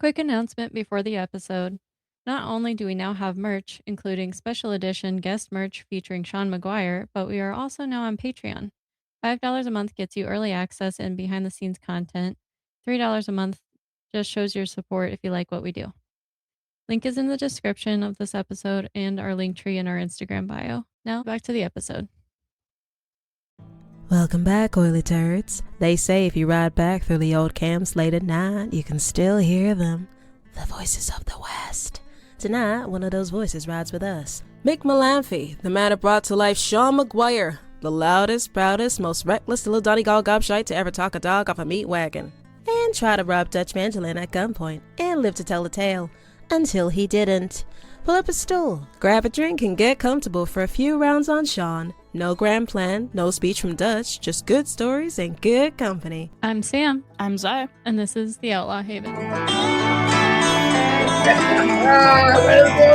Quick announcement before the episode. Not only do we now have merch, including special edition guest merch featuring Sean Macguire, but we are also now on Patreon. $5 a month gets you early access and behind the scenes content. $3 a month just shows your support if you like what we do. Link is in the description of this episode and our link tree in our Instagram bio. Now back to the episode. Welcome back, oily turds. They say if you ride back through the old camps late at night, you can still hear them. The voices of the West. Tonight, one of those voices rides with us. Mick Mellamphy, the man who brought to life Sean Macguire, the loudest, proudest, most reckless little Donegal gobshite to ever talk a dog off a meat wagon. And try to rob Dutch Mangelin at gunpoint, and live to tell the tale. Until he didn't. Pull up a stool, grab a drink, and get comfortable for a few rounds on Sean. No grand plan, no speech from Dutch, just good stories and good company. I'm Sam. I'm Zaya. And this is the Outlaw Haven. Well done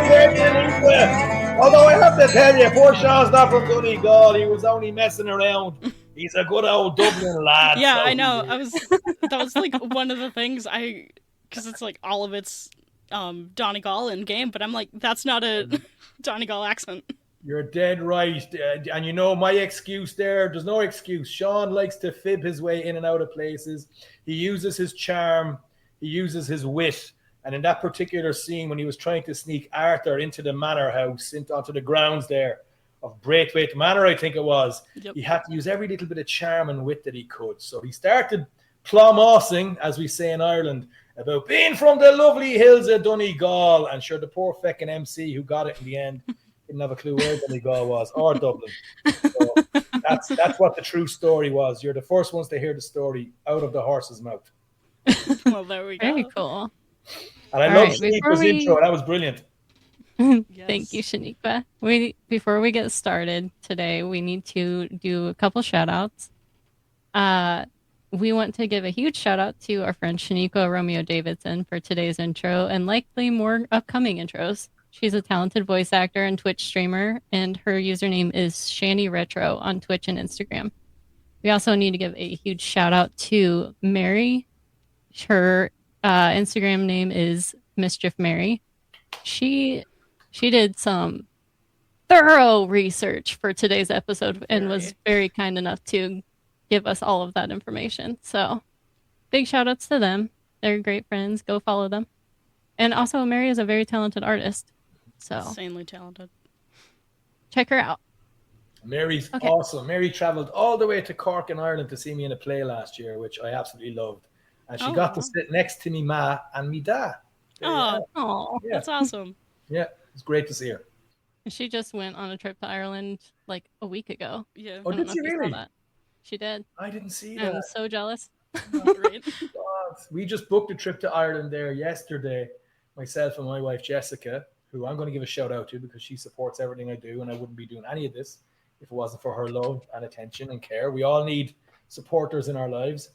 there, Shaniqua. Although I have to tell you, poor Sean's not from Donegal. He was only messing around. He's a good old Dublin lad. Yeah, so I know. That was like one of the things because it's like all of it's Donegal in game, but I'm like, that's not a Donegal accent. You're dead right. And you know, my excuse there's no excuse. Sean likes to fib his way in and out of places. He uses his charm. He uses his wit. And in that particular scene, when he was trying to sneak Arthur into the manor house, onto the grounds there of Braithwaite Manor, I think it was, He had to use every little bit of charm and wit that he could. So he started plomossing, as we say in Ireland, about being from the lovely hills of Donegal. And sure, the poor feckin' MC who got it in the end didn't have a clue where Donegal was, or Dublin. So that's what the true story was. You're the first ones to hear the story out of the horse's mouth. Well, there we go. Very cool. And I love Shaniqua's intro. That was brilliant. Yes. Thank you, Shaniqua. Before we get started today, we need to do a couple shout outs. We want to give a huge shout out to our friend Shaniqua Romeo-Davidson for today's intro and likely more upcoming intros. She's a talented voice actor and Twitch streamer, and her username is Shani Retro on Twitch and Instagram. We also need to give a huge shout out to Mary. Her Instagram name is Mischief Mary. She did some thorough research for today's episode and was very kind enough to give us all of that information. So big shout outs to them. They're great friends. Go follow them. And also Mary is a very talented artist. So insanely talented. Check her out. Mary's awesome. Mary traveled all the way to Cork in Ireland to see me in a play last year, which I absolutely loved. And she got to sit next to me ma and me da. Oh, that's awesome. Yeah, it's great to see her. She just went on a trip to Ireland like a week ago. Yeah. Oh, did she really? She did. I didn't see that. I'm so jealous. Great. We just booked a trip to Ireland there yesterday, myself and my wife Jessica, who I'm going to give a shout out to because she supports everything I do, and I wouldn't be doing any of this if it wasn't for her love and attention and care. We all need supporters in our lives.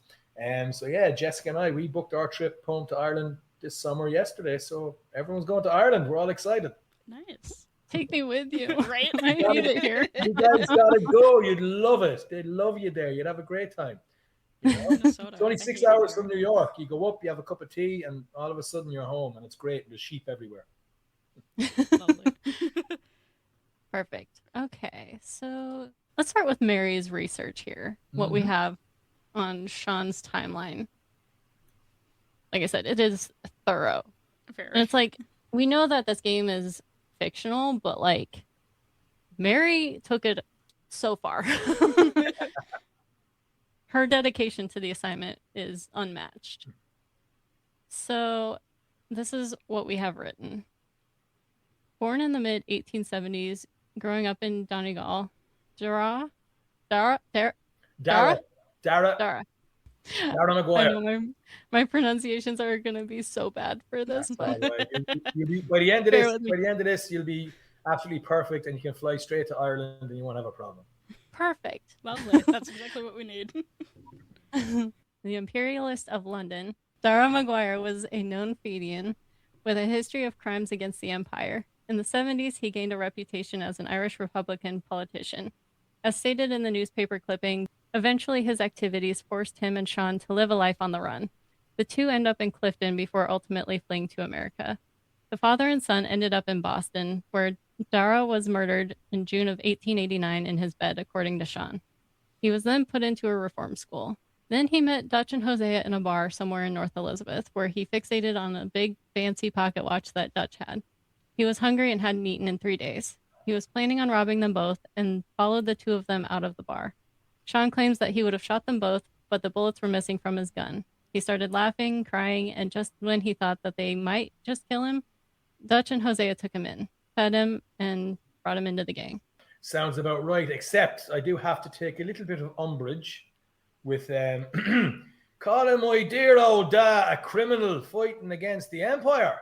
So yeah, Jessica and we booked our trip home to Ireland this summer yesterday. So everyone's going to Ireland. We're all excited. Nice. Take me with you. Right? I need it here. You guys gotta go. You'd love it. They'd love you there. You'd have a great time. You know? It's only 6 hours from New York. You go up, you have a cup of tea, and all of a sudden you're home, and it's great. There's sheep everywhere. Lovely. Perfect. Okay, so let's start with Mary's research here. What we have on Sean's timeline. Like I said, it is thorough. Very. And it's like, we know that this game is fictional, but like, Mary took it so far. Her dedication to the assignment is unmatched. So this is what we have written. Born in the mid-1870s, growing up in Donegal, Dara Macguire. I know my pronunciations are going to be so bad for this. But By the end of this, you'll be absolutely perfect, and you can fly straight to Ireland, and you won't have a problem. Perfect. Lovely. That's exactly what we need. The imperialist of London, Dara Macguire was a known Fenian with a history of crimes against the empire. In the 70s, he gained a reputation as an Irish Republican politician. As stated in the newspaper clipping, eventually his activities forced him and Sean to live a life on the run. The two end up in Clifton before ultimately fleeing to America. The father and son ended up in Boston, where Dara was murdered in June of 1889 in his bed, according to Sean. He was then put into a reform school. Then he met Dutch and Hosea in a bar somewhere in North Elizabeth, where he fixated on a big, fancy pocket watch that Dutch had. He was hungry and hadn't eaten in 3 days. He was planning on robbing them both and followed the two of them out of the bar. Sean claims that he would have shot them both, but the bullets were missing from his gun. He started laughing, crying, and just when he thought that they might just kill him, Dutch and Hosea took him in, fed him, and brought him into the gang. Sounds about right, except I do have to take a little bit of umbrage with calling my dear old dad a criminal fighting against the Empire.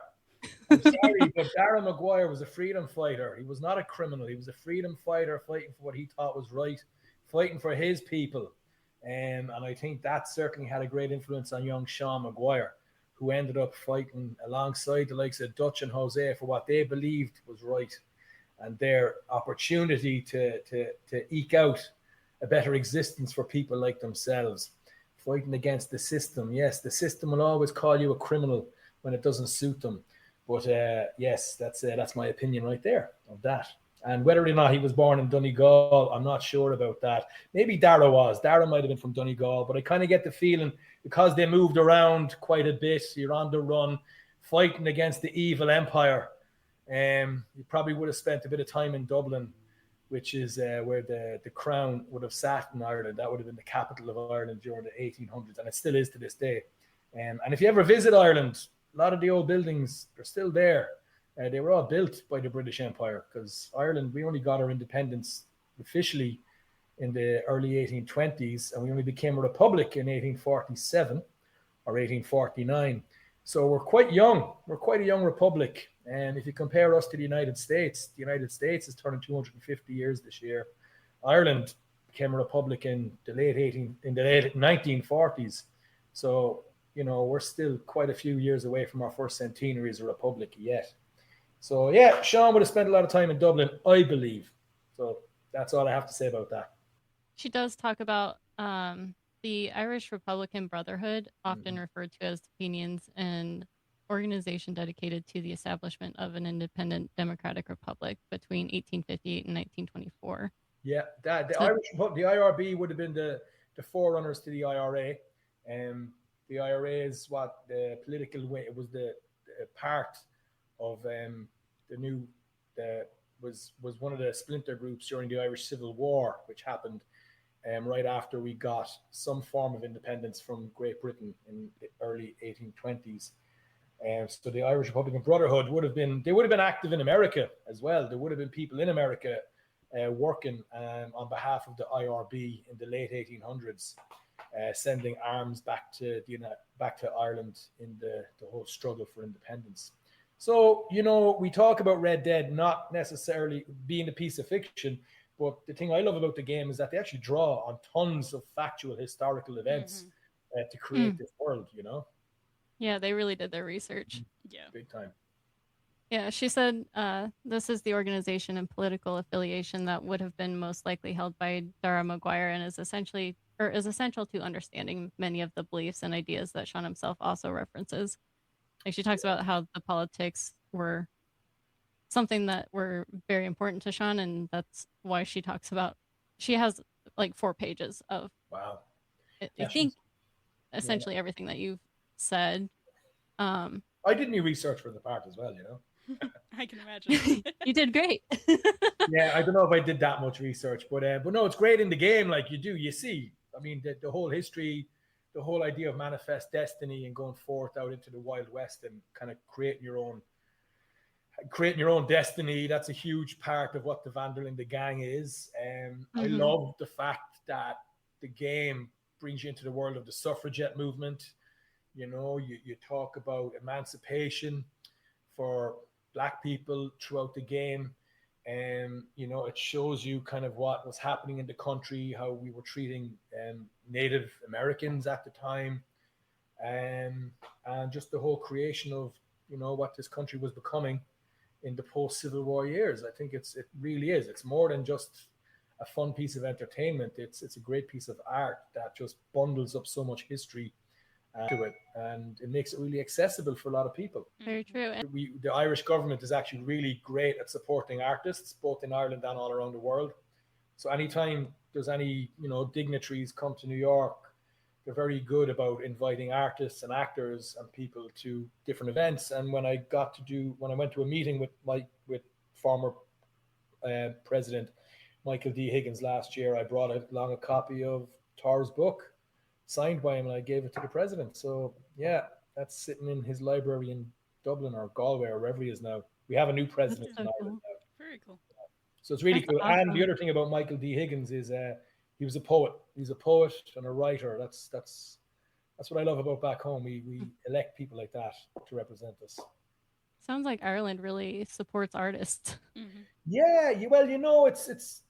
I'm sorry, but Dara Macguire was a freedom fighter. He was not a criminal. He was a freedom fighter fighting for what he thought was right, fighting for his people. And I think that certainly had a great influence on young Sean Macguire, who ended up fighting alongside the likes of Dutch and Hosea for what they believed was right and their opportunity to eke out a better existence for people like themselves. Fighting against the system. Yes, the system will always call you a criminal when it doesn't suit them. But yes, that's my opinion right there of that. And whether or not he was born in Donegal, I'm not sure about that. Maybe Dara was. Dara might have been from Donegal, but I kind of get the feeling because they moved around quite a bit, you're on the run, fighting against the evil empire. You probably would have spent a bit of time in Dublin, which is where the crown would have sat in Ireland. That would have been the capital of Ireland during the 1800s, and it still is to this day. And if you ever visit Ireland, a lot of the old buildings are still there. They were all built by the British Empire because Ireland, we only got our independence officially in the early 1820s, and we only became a republic in 1847 or 1849. So we're quite young. We're quite a young republic. And if you compare us to the United States is turning 250 years this year. Ireland became a republic in the late 1940s. So, we're still quite a few years away from our first centenary as a republic yet. So, yeah, Sean would have spent a lot of time in Dublin, I believe. So that's all I have to say about that. She does talk about the Irish Republican Brotherhood, often referred to as the Fenians, an organization dedicated to the establishment of an independent democratic republic between 1858 and 1924. Yeah, the IRB would have been the forerunners to the IRA. The IRA is what the political way, it was the part of was one of the splinter groups during the Irish Civil War, which happened right after we got some form of independence from Great Britain in the early 1820s. So the Irish Republican Brotherhood would have been active in America as well. There would have been people in America working on behalf of the IRB in the late 1800s, sending arms back to Ireland in the whole struggle for independence. So, we talk about Red Dead not necessarily being a piece of fiction, but the thing I love about the game is that they actually draw on tons of factual historical events to create this world, Yeah, they really did their research. Yeah. Big time. Yeah, she said this is the organization and political affiliation that would have been most likely held by Dara Macguire and is essential to understanding many of the beliefs and ideas that Sean himself also references. Like she talks about how the politics were something that were very important to Sean, and that's why she talks about. She has like 4 pages of. Wow. I think essentially everything that you've said. I did my research for the part as well, I can imagine. You did great. Yeah, I don't know if I did that much research, but no, it's great in the game. Like you see. I mean, the whole history, the whole idea of manifest destiny and going forth out into the Wild West and kind of creating your own destiny. That's a huge part of what the Vandal and the gang is. I love the fact that the game brings you into the world of the suffragette movement. You talk about emancipation for Black people throughout the game. It shows you kind of what was happening in the country, how we were treating Native Americans at the time, and just the whole creation of, what this country was becoming in the post-Civil War years. I think it really is. It's more than just a fun piece of entertainment. It's a great piece of art that just bundles up so much history to it, and it makes it really accessible for a lot of people. Very true. And The Irish government is actually really great at supporting artists, both in Ireland and all around the world. So anytime there's any, dignitaries come to New York, they're very good about inviting artists and actors and people to different events. And when I went to a meeting with former President Michael D. Higgins last year, I brought along a copy of Tor's book, signed by him, and I gave it to the president. So yeah, that's sitting in his library in Dublin or Galway or wherever he is now. We have a new president in Ireland now. Very cool. So it's really cool. Awesome. And the other thing about Michael D. Higgins is he was a poet. He's a poet and a writer. That's what I love about back home. We elect people like that to represent us. sounds like Ireland really supports artists. Mm-hmm. Yeah, it's.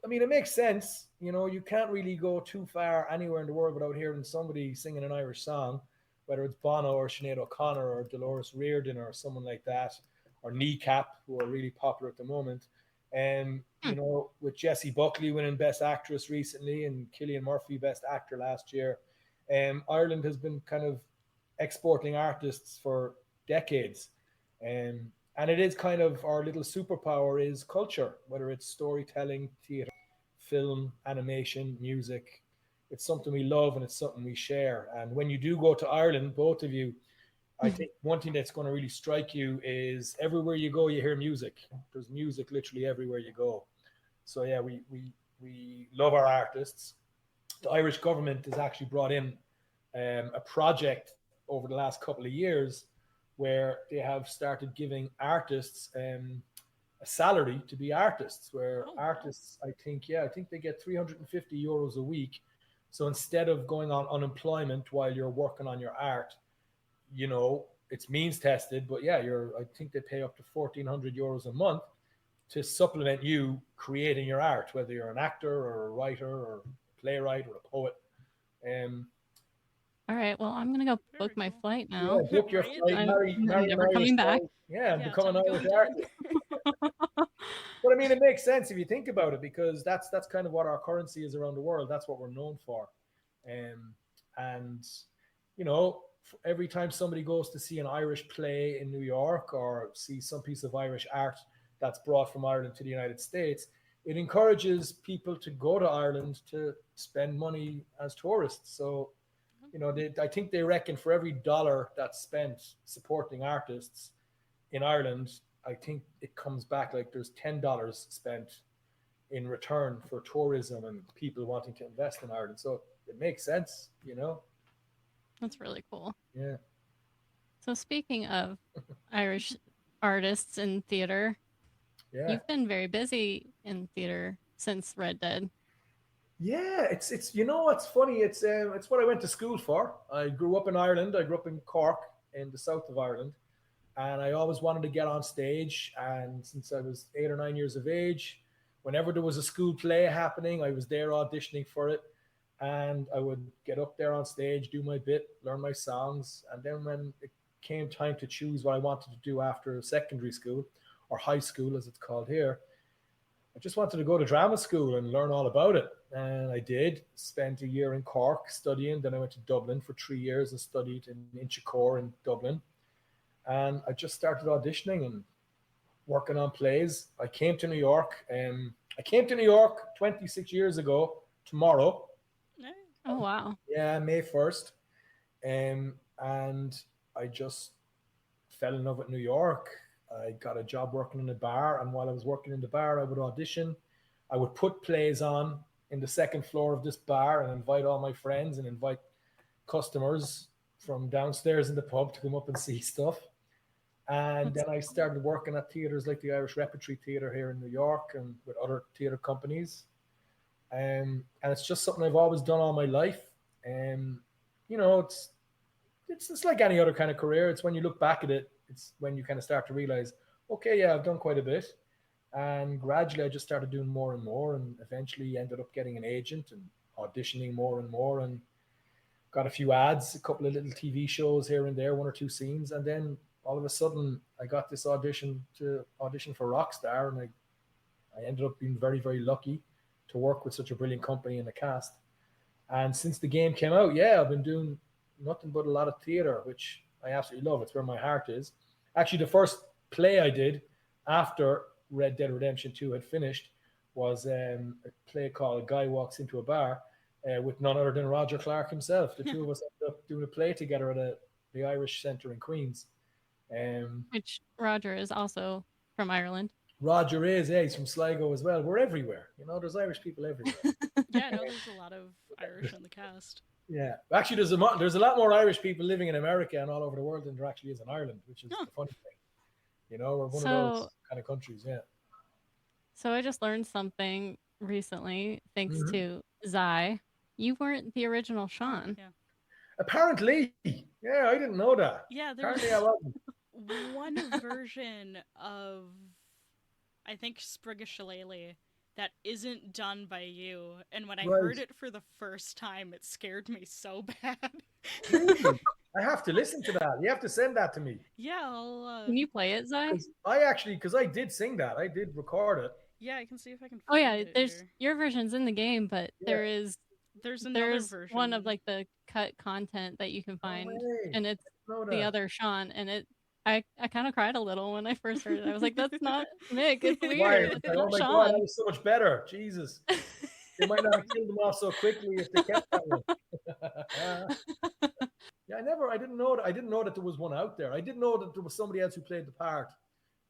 I mean, it makes sense. You can't really go too far anywhere in the world without hearing somebody singing an Irish song, whether it's Bono or Sinead O'Connor or Dolores Reardon or someone like that, or Kneecap, who are really popular at the moment. With Jessie Buckley winning Best Actress recently and Cillian Murphy Best Actor last year, Ireland has been kind of exporting artists for decades. And it is kind of our little superpower is culture, whether it's storytelling, theatre, film, animation, music. It's something we love and it's something we share. And when you do go to Ireland, both of you, I think one thing that's going to really strike you is everywhere you go, you hear music. There's music literally everywhere you go. So yeah, we love our artists. The Irish government has actually brought in a project over the last couple of years where they have started giving artists a salary to be artists, where artists, I think they get €350 a week. So instead of going on unemployment while you're working on your art, it's means tested, but yeah, I think they pay up to €1,400 a month to supplement you creating your art, whether you're an actor or a writer or a playwright or a poet. All right, well, I'm going to go book my flight now. Yeah, book your flight. I'm never coming back. Yeah, become an Irish artist. But I mean, it makes sense if you think about it, because that's kind of what our currency is around the world. That's what we're known for. And every time somebody goes to see an Irish play in New York or see some piece of Irish art that's brought from Ireland to the United States, it encourages people to go to Ireland to spend money as tourists. So, I think they reckon for every dollar that's spent supporting artists in Ireland, I think it comes back like there's $10 spent in return for tourism and people wanting to invest in Ireland. So it makes sense, That's really cool. Yeah. So speaking of Irish artists in theater, you've been very busy in theater since Red Dead. Yeah, it's what's funny, it's what I went to school for. I grew up in Ireland. I grew up in Cork in the south of Ireland, and I always wanted to get on stage. And since I was 8 or 9 years of age, whenever there was a school play happening, I was there auditioning for it, and I would get up there on stage, do my bit, learn my songs, and then when it came time to choose what I wanted to do after secondary school, or high school as it's called here, I just wanted to go to drama school and learn all about it. And I did. Spent a year in Cork studying. Then I went to Dublin for 3 years and studied in Inchicore in Dublin. And I just started auditioning and working on plays. I came to New York. I came to New York 26 years ago, tomorrow. Oh, wow. Yeah, May 1st. And I just fell in love with New York. I got a job working in a bar, and while I was working in the bar, I would audition. I would put plays on in the second floor of this bar and invite all my friends and invite customers from downstairs in the pub to come up and see stuff. And then I started working at theaters like the Irish Repertory Theatre here in New York and with other theatre companies. And it's just something I've always done all my life. And, it's like any other kind of career. It's when you look back at it, it's when you kind of start to realize, okay, yeah, I've done quite a bit. And gradually I just started doing more and more, and eventually ended up getting an agent and auditioning more and more, and got a few ads, a couple of little TV shows here and there, 1 or 2 scenes. And then all of a sudden I got this audition for Rockstar, and I ended up being very, very lucky to work with such a brilliant company in the cast. And since the game came out, I've been doing nothing but a lot of theatre, which I absolutely love. It's where my heart is. Actually, the first play I did after Red Dead Redemption 2 had finished was a play called A Guy Walks Into a Bar with none other than Roger Clark himself. The two of us ended up doing a play together at the Irish Centre in Queens. Which Roger is also from Ireland. Roger is, yeah, he's from Sligo as well. We're everywhere. You know, there's Irish people everywhere. Yeah, no, there's a lot of Irish in the cast. Yeah. Actually, there's a lot more Irish people living in America and all over the world than there actually is in Ireland, which is the funny thing. You know, we're one of those kind of countries, yeah. So I just learned something recently, thanks to Zai. You weren't the original Sean. Yeah. Apparently. Yeah, I didn't know that. Yeah, there's Apparently I wasn't. one version of, I think, Sprig of Shillelagh that isn't done by you. And when I heard it for the first time, it scared me so bad. Really? I have to listen to that. You have to send that to me. Yeah, I'll... Can you play it, Zai? Because I did sing that. I did record it. Yeah, I can see if I can find it there's here. Your version's in the game, but there's another version. One of like the cut content that you can find, and it's the other Sean, and I kind of cried a little when I first heard it. I was like, that's not Mick. It's weird. It's not Sean. God, that was so much better. Jesus. They might not have killed them off so quickly if they kept that one. Yeah, I didn't know that there was one out there. I didn't know that there was somebody else who played the part.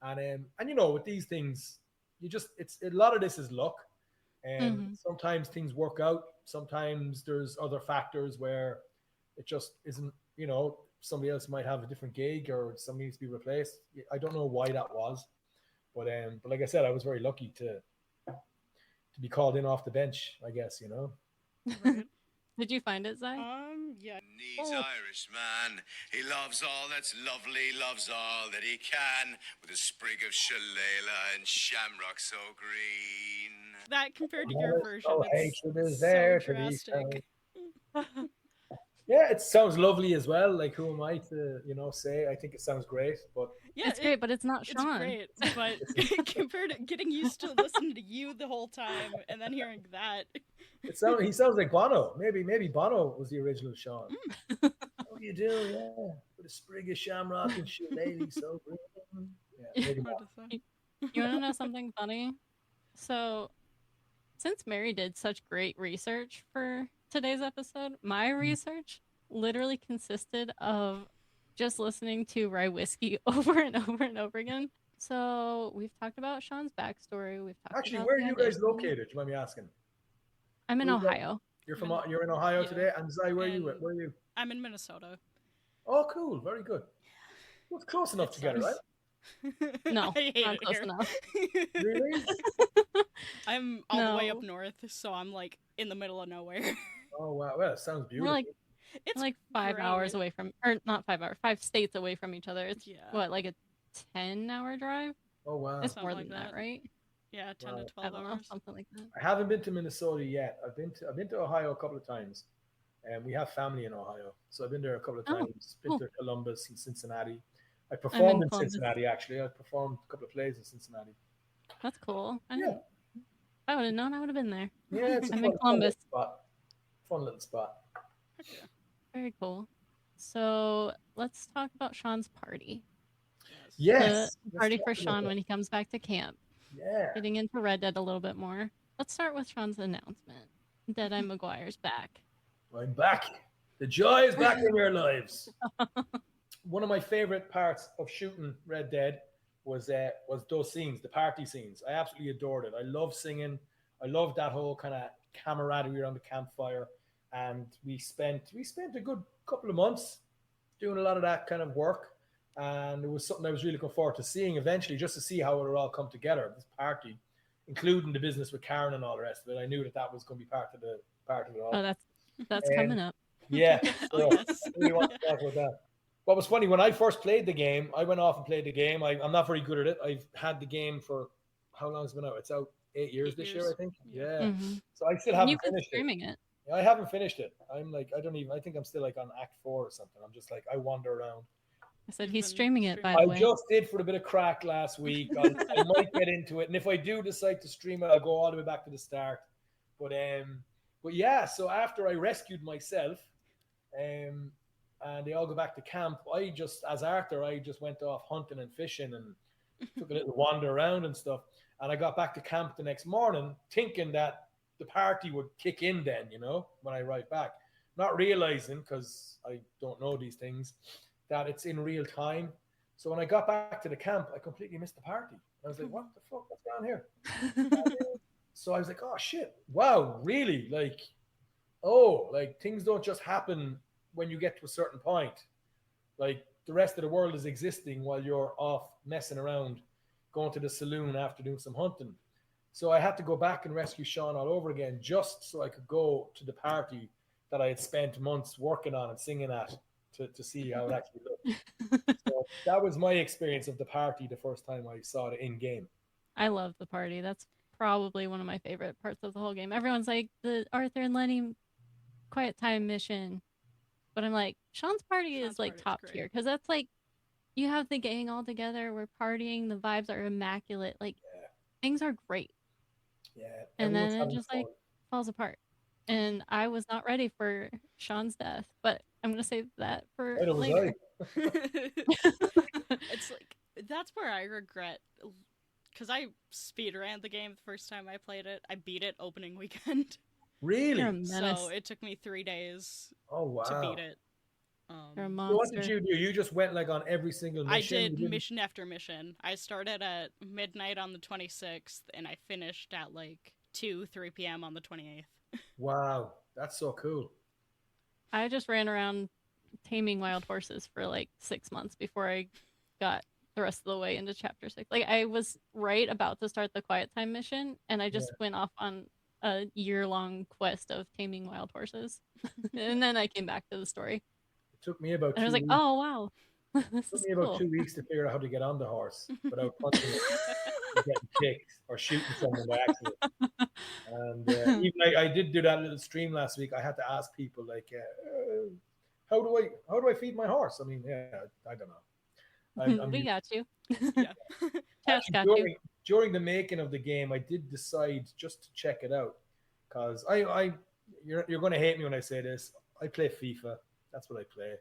And you know, with these things, it's a lot of this is luck. And sometimes things work out. Sometimes there's other factors where it just isn't, you know, somebody else might have a different gig or somebody needs to be replaced. I don't know why that was. But like I said, I was very lucky to be called in off the bench, I guess, you know. Right. Did you find it, Zai? Yeah. Needs Irish man. He loves all that's lovely, loves all that he can, with a sprig of shillelagh and shamrock so green. That compared to your version, it's so drastic. Yeah, it sounds lovely as well. Like, who am I to, you know, say? I think it sounds great, but yeah, it's great, but it's not Sean. It's great, but compared to getting used to listening to you the whole time and then hearing that, he sounds like Bono. Maybe Bono was the original Sean. Oh, you do, yeah, with a sprig of shamrock and shillelagh, so green. Yeah, maybe not. You want to know something funny? So, since Mary did such great research for today's episode, my research literally consisted of just listening to Rye Whiskey over and over and over again. So we've talked about Sean's backstory. We've talked about where are you guys located? Do you mind me asking? I'm in Ohio. You're in Ohio today, and Zai, where are you? Where are you? I'm in Minnesota. Oh, cool, very good. Well, it's close enough together, right? No, not close enough. Really? I'm all the way up north, so I'm like in the middle of nowhere. Oh wow, well, it sounds beautiful. It's like 5 hours away from, or not 5 hours, 5 states away from each other. It's what, like a 10-hour drive? Oh wow, it's more than that, right? Yeah, 10 to 12 I don't hours, know, something like that. I haven't been to Minnesota yet. I've been to Ohio a couple of times, and we have family in Ohio, so I've been there a couple of times. Been to Columbus and Cincinnati. I performed in Cincinnati actually. I performed a couple of plays in Cincinnati. That's cool. If I would have known, I would have been there. Yeah, it's I'm in Columbus. Fun little spot. Okay. Very cool. So let's talk about Sean's party. Yes. The party for Sean when he comes back to camp. Yeah. Getting into Red Dead a little bit more. Let's start with Sean's announcement. Deadeye Macguire's back. I'm back. The joy is back in your lives. One of my favorite parts of shooting Red Dead was those scenes, the party scenes. I absolutely adored it. I love singing. I love that whole kind of camaraderie around the campfire. And we spent a good couple of months doing a lot of that kind of work. And it was something I was really looking forward to seeing eventually, just to see how it would all come together, this party, including the business with Karen and all the rest of it. I knew that was going to be part of it all. Oh, that's coming up. Yeah. So I really want to talk about that. What was funny, when I first played the game, I went off and played the game. I'm not very good at it. I've had the game for, how long has it been out? It's out 8 years this year, I think. Yeah. Mm-hmm. So I still haven't finished streaming it. I haven't finished it. I'm like, I think I'm still like on Act 4 or something. I'm just like, I wander around. I said he's streaming it, by the way. I just did for a bit of crack last week. I might get into it. And if I do decide to stream it, I'll go all the way back to the start. But yeah, so after I rescued myself, and they all go back to camp. As Arthur, I just went off hunting and fishing and took a little wander around and stuff. And I got back to camp the next morning thinking that the party would kick in then, when I arrived back. Not realizing, because I don't know these things, that it's in real time. So when I got back to the camp, I completely missed the party. I was like, what the fuck? What's going on here? So I was like, oh, shit. Wow, really? Like things don't just happen when you get to a certain point. Like, the rest of the world is existing while you're off messing around, going to the saloon after doing some hunting. So I had to go back and rescue Sean all over again just so I could go to the party that I had spent months working on and singing at to see how it actually looked. So that was my experience of the party the first time I saw it in game. I love the party. That's probably one of my favorite parts of the whole game. Everyone's like, the Arthur and Lenny quiet time mission. But I'm like, Sean's party is like top tier, because that's like, you have the gang all together, we're partying, the vibes are immaculate, like things are great. Yeah. And then it just like falls apart. And I was not ready for Sean's death, but I'm gonna save that for later. It's like, that's where I regret, because I speedran the game the first time I played it. I beat it opening weekend. Really? So it took me 3 days to beat it. You're a monster. So what did you do? You just went like on every single mission? I did mission after mission. I started at midnight on the 26th, and I finished at like 3 p.m. on the 28th. Wow, that's so cool. I just ran around taming wild horses for like 6 months before I got the rest of the way into chapter 6. Like, I was right about to start the quiet time mission, and I just went off on a year-long quest of taming wild horses. And then I came back to the story. It took me about 2 weeks. I was like, oh, wow. It took me about 2 weeks to figure out how to get on the horse without punching it, getting kicked, or shooting someone by accident. And even I did do that little stream last week. I had to ask people, like, how do I feed my horse? I mean, I don't know. We got you. Yeah. Got you. During the making of the game, I did decide just to check it out, because you're going to hate me when I say this. I play FIFA. That's what I play.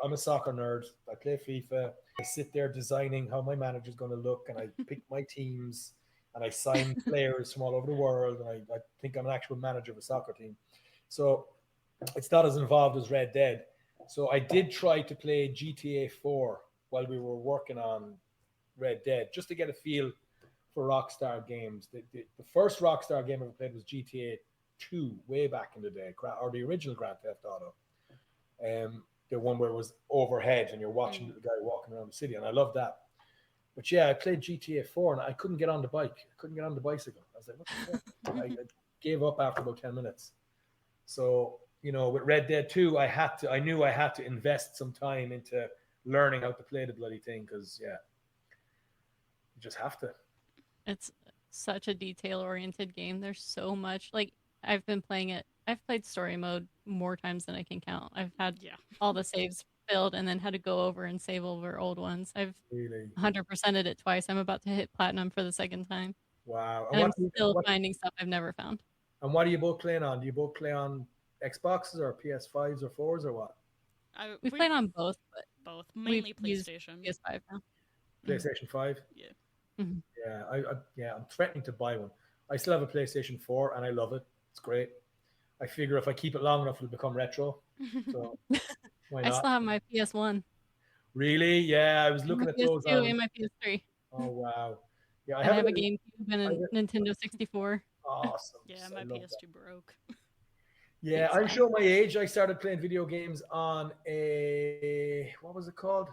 I'm a soccer nerd. I play FIFA. I sit there designing how my manager's going to look, and I pick my teams, and I sign players from all over the world, and I think I'm an actual manager of a soccer team. So it's not as involved as Red Dead. So I did try to play GTA 4 while we were working on Red Dead, just to get a feel for Rockstar games. The first Rockstar game I ever played was GTA 2, way back in the day, or the original Grand Theft Auto. The one where it was overhead and you're watching the guy walking around the city, and I loved that. But yeah, I played GTA 4 and I couldn't get on the bike. I couldn't get on the bicycle. I was like, what the fuck? I gave up after about 10 minutes. So, with Red Dead 2, I knew I had to invest some time into learning how to play the bloody thing, because you just have to. It's such a detail-oriented game. There's so much. Like, I've been playing it. I've played story mode more times than I can count. I've had all the saves filled and then had to go over and save over old ones. I've 100%ed it twice. I'm about to hit platinum for the second time. Wow. And I'm still finding stuff I've never found. And what are you both playing on? Do you both play on Xboxes or PS5s or 4s or what? We played on both, but both. Mainly PlayStation. PS5 now. PlayStation 5? Yeah. Mm-hmm. Yeah, I'm threatening to buy one. I still have a PlayStation 4 and I love it. It's great. I figure if I keep it long enough, it'll become retro. So why not? I still have my PS1. Really? Yeah, I was looking at those. PS2 and my PS3. Oh wow! Yeah, I have a GameCube and a Nintendo 64. Awesome. Yeah, my PS2 broke. Yeah, I'm showing my age. I started playing video games on what was it called?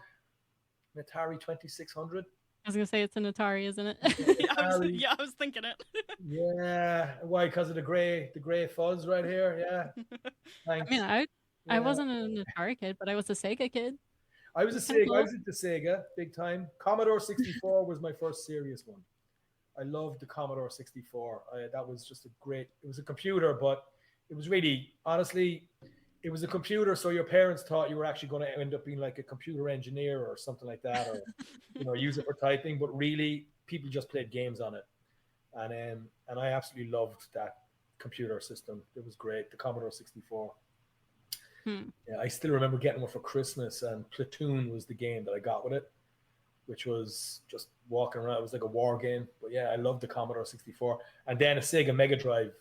An Atari 2600. I was gonna say it's an Atari, isn't it? I was thinking it. Yeah, why? Because of the gray fuzz right here. Yeah. Thanks. I mean, I wasn't an Atari kid, but I was a Sega kid. I was into Sega big time. Commodore 64 was my first serious one. I loved the Commodore 64. That was just it was a computer, but it was really, honestly, it was a computer, so your parents thought you were actually going to end up being like a computer engineer or something like that, or use it for typing. But really, people just played games on it, and I absolutely loved that computer system. It was great, the Commodore 64. Yeah, I still remember getting one for Christmas, and Platoon was the game that I got with it, which was just walking around. It was like a war game. But yeah, I loved the Commodore 64. And then a Sega Mega Drive,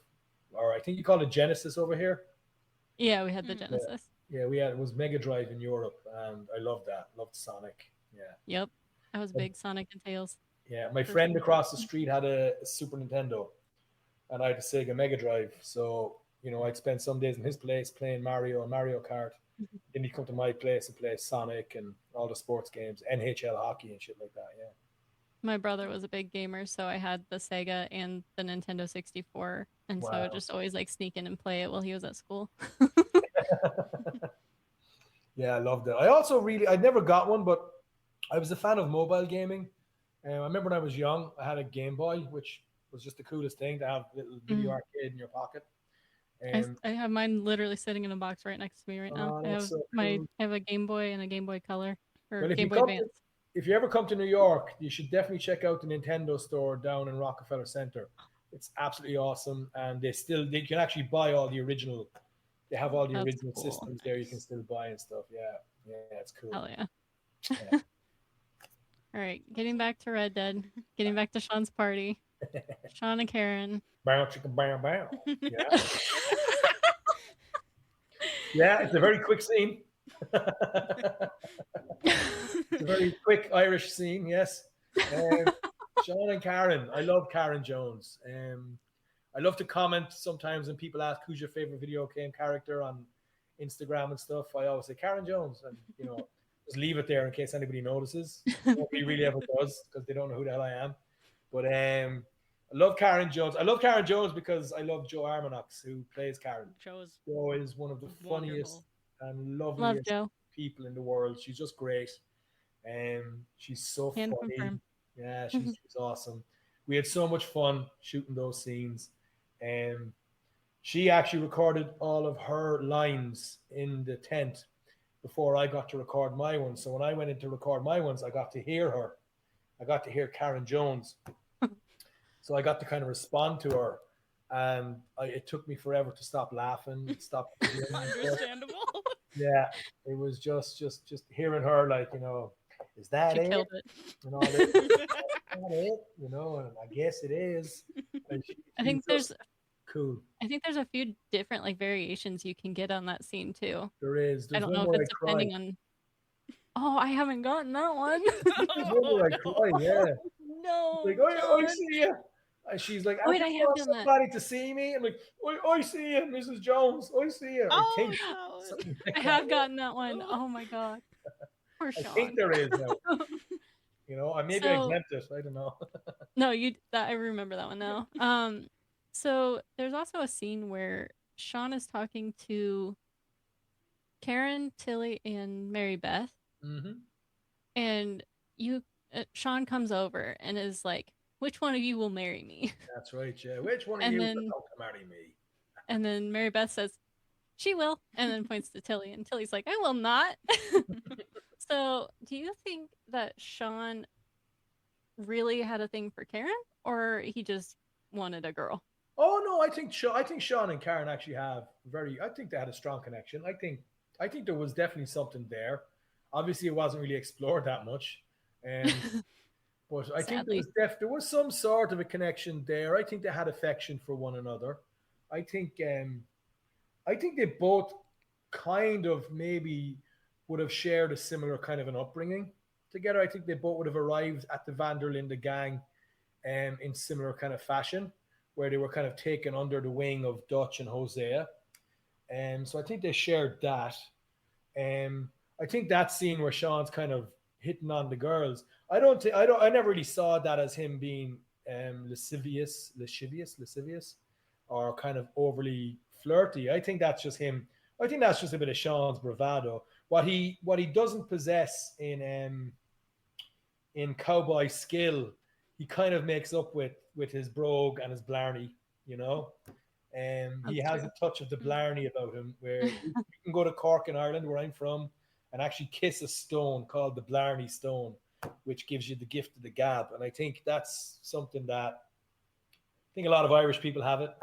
or I think you call it Genesis over here. Yeah, we had the Genesis. Yeah, it was Mega Drive in Europe, and I loved that. Loved Sonic. Yeah. Yep. I was big Sonic and Tails. Yeah, my friend across the street had a Super Nintendo, and I had a Sega Mega Drive. So, I'd spend some days in his place playing Mario and Mario Kart. Then he'd come to my place and play Sonic and all the sports games, NHL hockey and shit like that, yeah. My brother was a big gamer, so I had the Sega and the Nintendo 64. And so I would just always sneak in and play it while he was at school. Yeah, I loved it. I never got one, but I was a fan of mobile gaming. I remember when I was young, I had a Game Boy, which was just the coolest thing to have a little video arcade in your pocket. I have mine literally sitting in a box right next to me right now. I have a Game Boy and a Game Boy Color or Game Boy Advance. If you ever come to New York, you should definitely check out the Nintendo store down in Rockefeller Center. It's absolutely awesome, and they can actually buy all the original. They have all the original systems there. You can still buy and stuff. Yeah, it's cool. Hell yeah. All right, getting back to Red Dead, getting back to Sean's party. Sean and Karen. Bow, chicka, bow, bow. Yeah. Yeah, it's a very quick scene. It's a very quick Irish scene, yes. Sean and Karen. I love Karen Jones. I love to comment sometimes when people ask who's your favorite video game character on Instagram and stuff. I always say Karen Jones, and just leave it there in case anybody notices. Nobody really ever does because they don't know who the hell I am. But I love Karen Jones. I love Karen Jones because I love Joe Armanox, who plays Karen. Joe is one of the funniest and loveliest people in the world. She's just great. She's so funny. Confirm. Yeah, she's awesome. We had so much fun shooting those scenes. She actually recorded all of her lines in the tent before I got to record my ones. So when I went in to record my ones, I got to hear her. I got to hear Karen Jones. So I got to kind of respond to her. And it took me forever to stop laughing. Understandable. Yeah, it was just hearing her, like, is that she it? Killed it. And all that. Is that it? And I guess it is. I think there's cool. I think there's a few different variations you can get on that scene too. There is. I don't know if it's depending on. Oh, I haven't gotten that one. Yeah. No. Like, I see you. And she's like, wait, I have done somebody to see me. I'm like, I see you, Mrs. Jones. I see you. I have gotten that one. Oh my god. Poor Sean. I think there is. Maybe I exempt it. I don't know. No, I remember that one now. So there's also a scene where Sean is talking to Karen, Tilly, and Mary Beth. Mm-hmm. And Sean comes over and is like, which one of you will marry me? That's right, yeah. Which one of you will marry me? And then Mary Beth says, she will, and then points to Tilly, and Tilly's like, I will not. So do you think that Sean really had a thing for Karen, or he just wanted a girl? Oh no, I think Sean and Karen actually have I think they had a strong connection. I think there was definitely something there. Obviously, it wasn't really explored that much. But I think there was some sort of a connection there. I think they had affection for one another. I think they both kind of maybe would have shared a similar kind of an upbringing together. I think they both would have arrived at the Van der Linde gang in similar kind of fashion, where they were kind of taken under the wing of Dutch and Hosea. So I think they shared that. I think that scene where Sean's kind of hitting on the girls, I never really saw that as him being lascivious, or kind of overly flirty. I think that's just him. I think that's just a bit of Sean's bravado. What he doesn't possess in cowboy skill, he kind of makes up with his brogue and his blarney, He has a touch of the blarney about him, where you can go to Cork in Ireland, where I'm from, and actually kiss a stone called the Blarney Stone, which gives you the gift of the gab. And I think that's something that I think a lot of Irish people have it.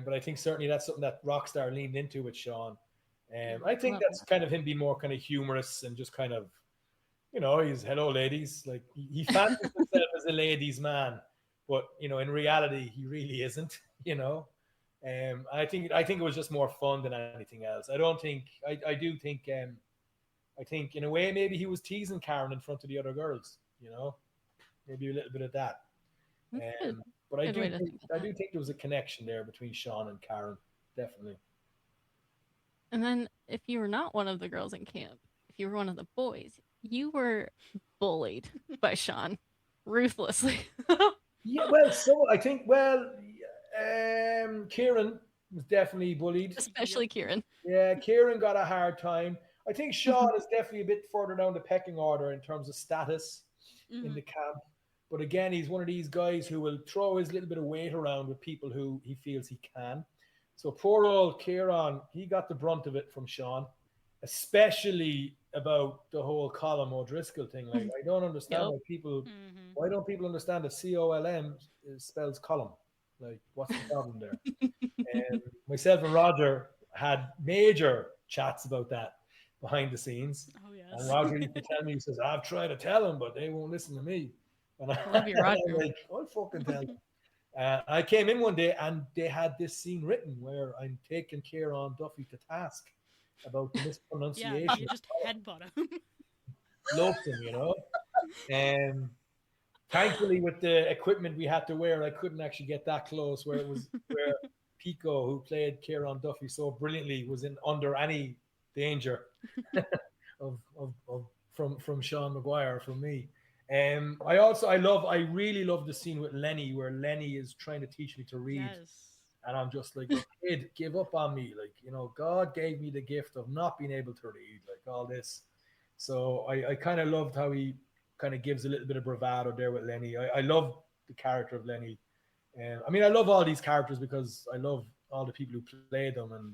But I think certainly that's something that Rockstar leaned into with Sean. I think that's kind of him being more kind of humorous and just kind of, he's hello ladies. Like he fancies himself as a ladies' man, but in reality he really isn't. I think it was just more fun than anything else. I do think in a way maybe he was teasing Karen in front of the other girls. Maybe a little bit of that. But I do think there was a connection there between Sean and Karen, definitely. And then if you were not one of the girls in camp, if you were one of the boys, you were bullied by Sean ruthlessly. Yeah, I think Kieran was definitely bullied. Especially Kieran. Yeah, Kieran got a hard time. I think Sean is definitely a bit further down the pecking order in terms of status in the camp. But again, he's one of these guys who will throw his little bit of weight around with people who he feels he can. So poor old Kieran, he got the brunt of it from Sean, especially about the whole Colm O'Driscoll thing. Like, I don't understand why don't people understand that COLM spells column? Like, what's the problem there? And myself and Roger had major chats about that behind the scenes. Oh, yes. And Roger used to tell me, he says, I've tried to tell them, but they won't listen to me. And Love you, Roger. I'm like, I'll fucking tell them. I came in one day and they had this scene written where I'm taking Kieran Duffy to task about the mispronunciation. Yeah, you just headbutt him. Loved him, And thankfully, with the equipment we had to wear, I couldn't actually get that close. Where Pico, who played Kieran Duffy so brilliantly, was under any danger from Sean Macguire, from me. I really love the scene with Lenny, where Lenny is trying to teach me to read. Yes. And I'm just like, kid, give up on me. Like, God gave me the gift of not being able to read, like all this. So I kind of loved how he kind of gives a little bit of bravado there with Lenny. I love the character of Lenny. I love all these characters because I love all the people who play them. And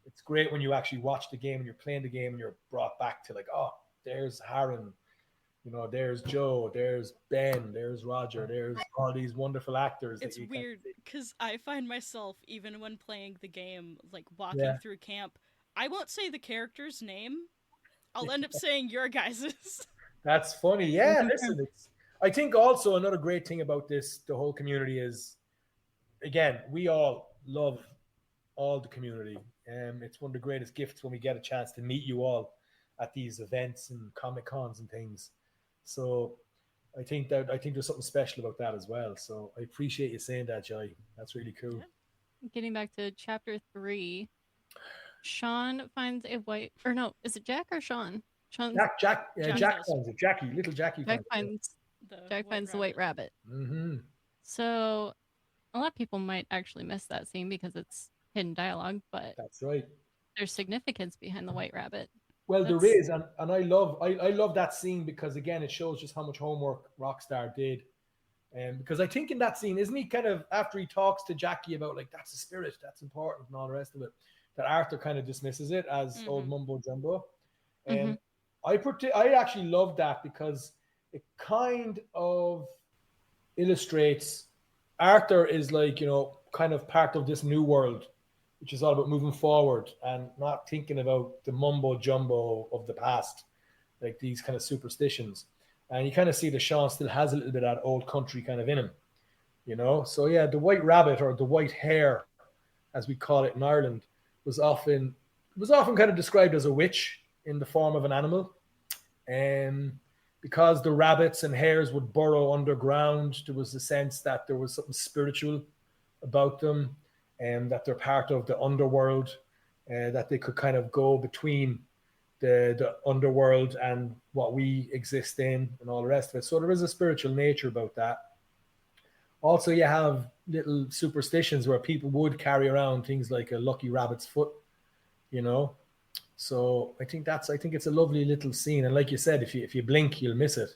it's great when you actually watch the game and you're playing the game and you're brought back to like, oh, there's Harren. There's Joe, there's Ben, there's Roger, there's all these wonderful actors. It's weird because I find myself, even when playing the game, like walking through camp, I won't say the character's name. I'll end up saying your guys's. That's funny. Yeah, listen, I think also another great thing about the whole community is, again, we all love all the community. It's one of the greatest gifts when we get a chance to meet you all at these events and Comic Cons and things. So I think there's something special about that as well. So I appreciate you saying that, Joy. That's really cool. Getting back to chapter 3, Sean finds a white, or no, is it Jack or Sean? Jack finds it. Jackie, little Jackie. Jack finds the white rabbit. Mm-hmm. So a lot of people might actually miss that scene because it's hidden dialogue, but that's right. There's significance behind the white rabbit. Well, there is, and I love that scene because again, it shows just how much homework Rockstar did, and because I think in that scene, isn't he kind of after he talks to Jackie about like that's the spirit, that's important, and all the rest of it, that Arthur kind of dismisses it as old mumbo jumbo, and I actually love that because it kind of illustrates Arthur is like kind of part of this new world, which is all about moving forward and not thinking about the mumbo jumbo of the past, like these kind of superstitions. And you kind of see that Sean still has a little bit of that old country kind of in him, So yeah, the white rabbit or the white hare, as we call it in Ireland, was often kind of described as a witch in the form of an animal. And because the rabbits and hares would burrow underground, there was a sense that there was something spiritual about them. And that they're part of the underworld, that they could kind of go between the underworld and what we exist in and all the rest of it. So there is a spiritual nature about that. Also, you have little superstitions where people would carry around things like a lucky rabbit's foot, So I think it's a lovely little scene. And like you said, if you blink, you'll miss it.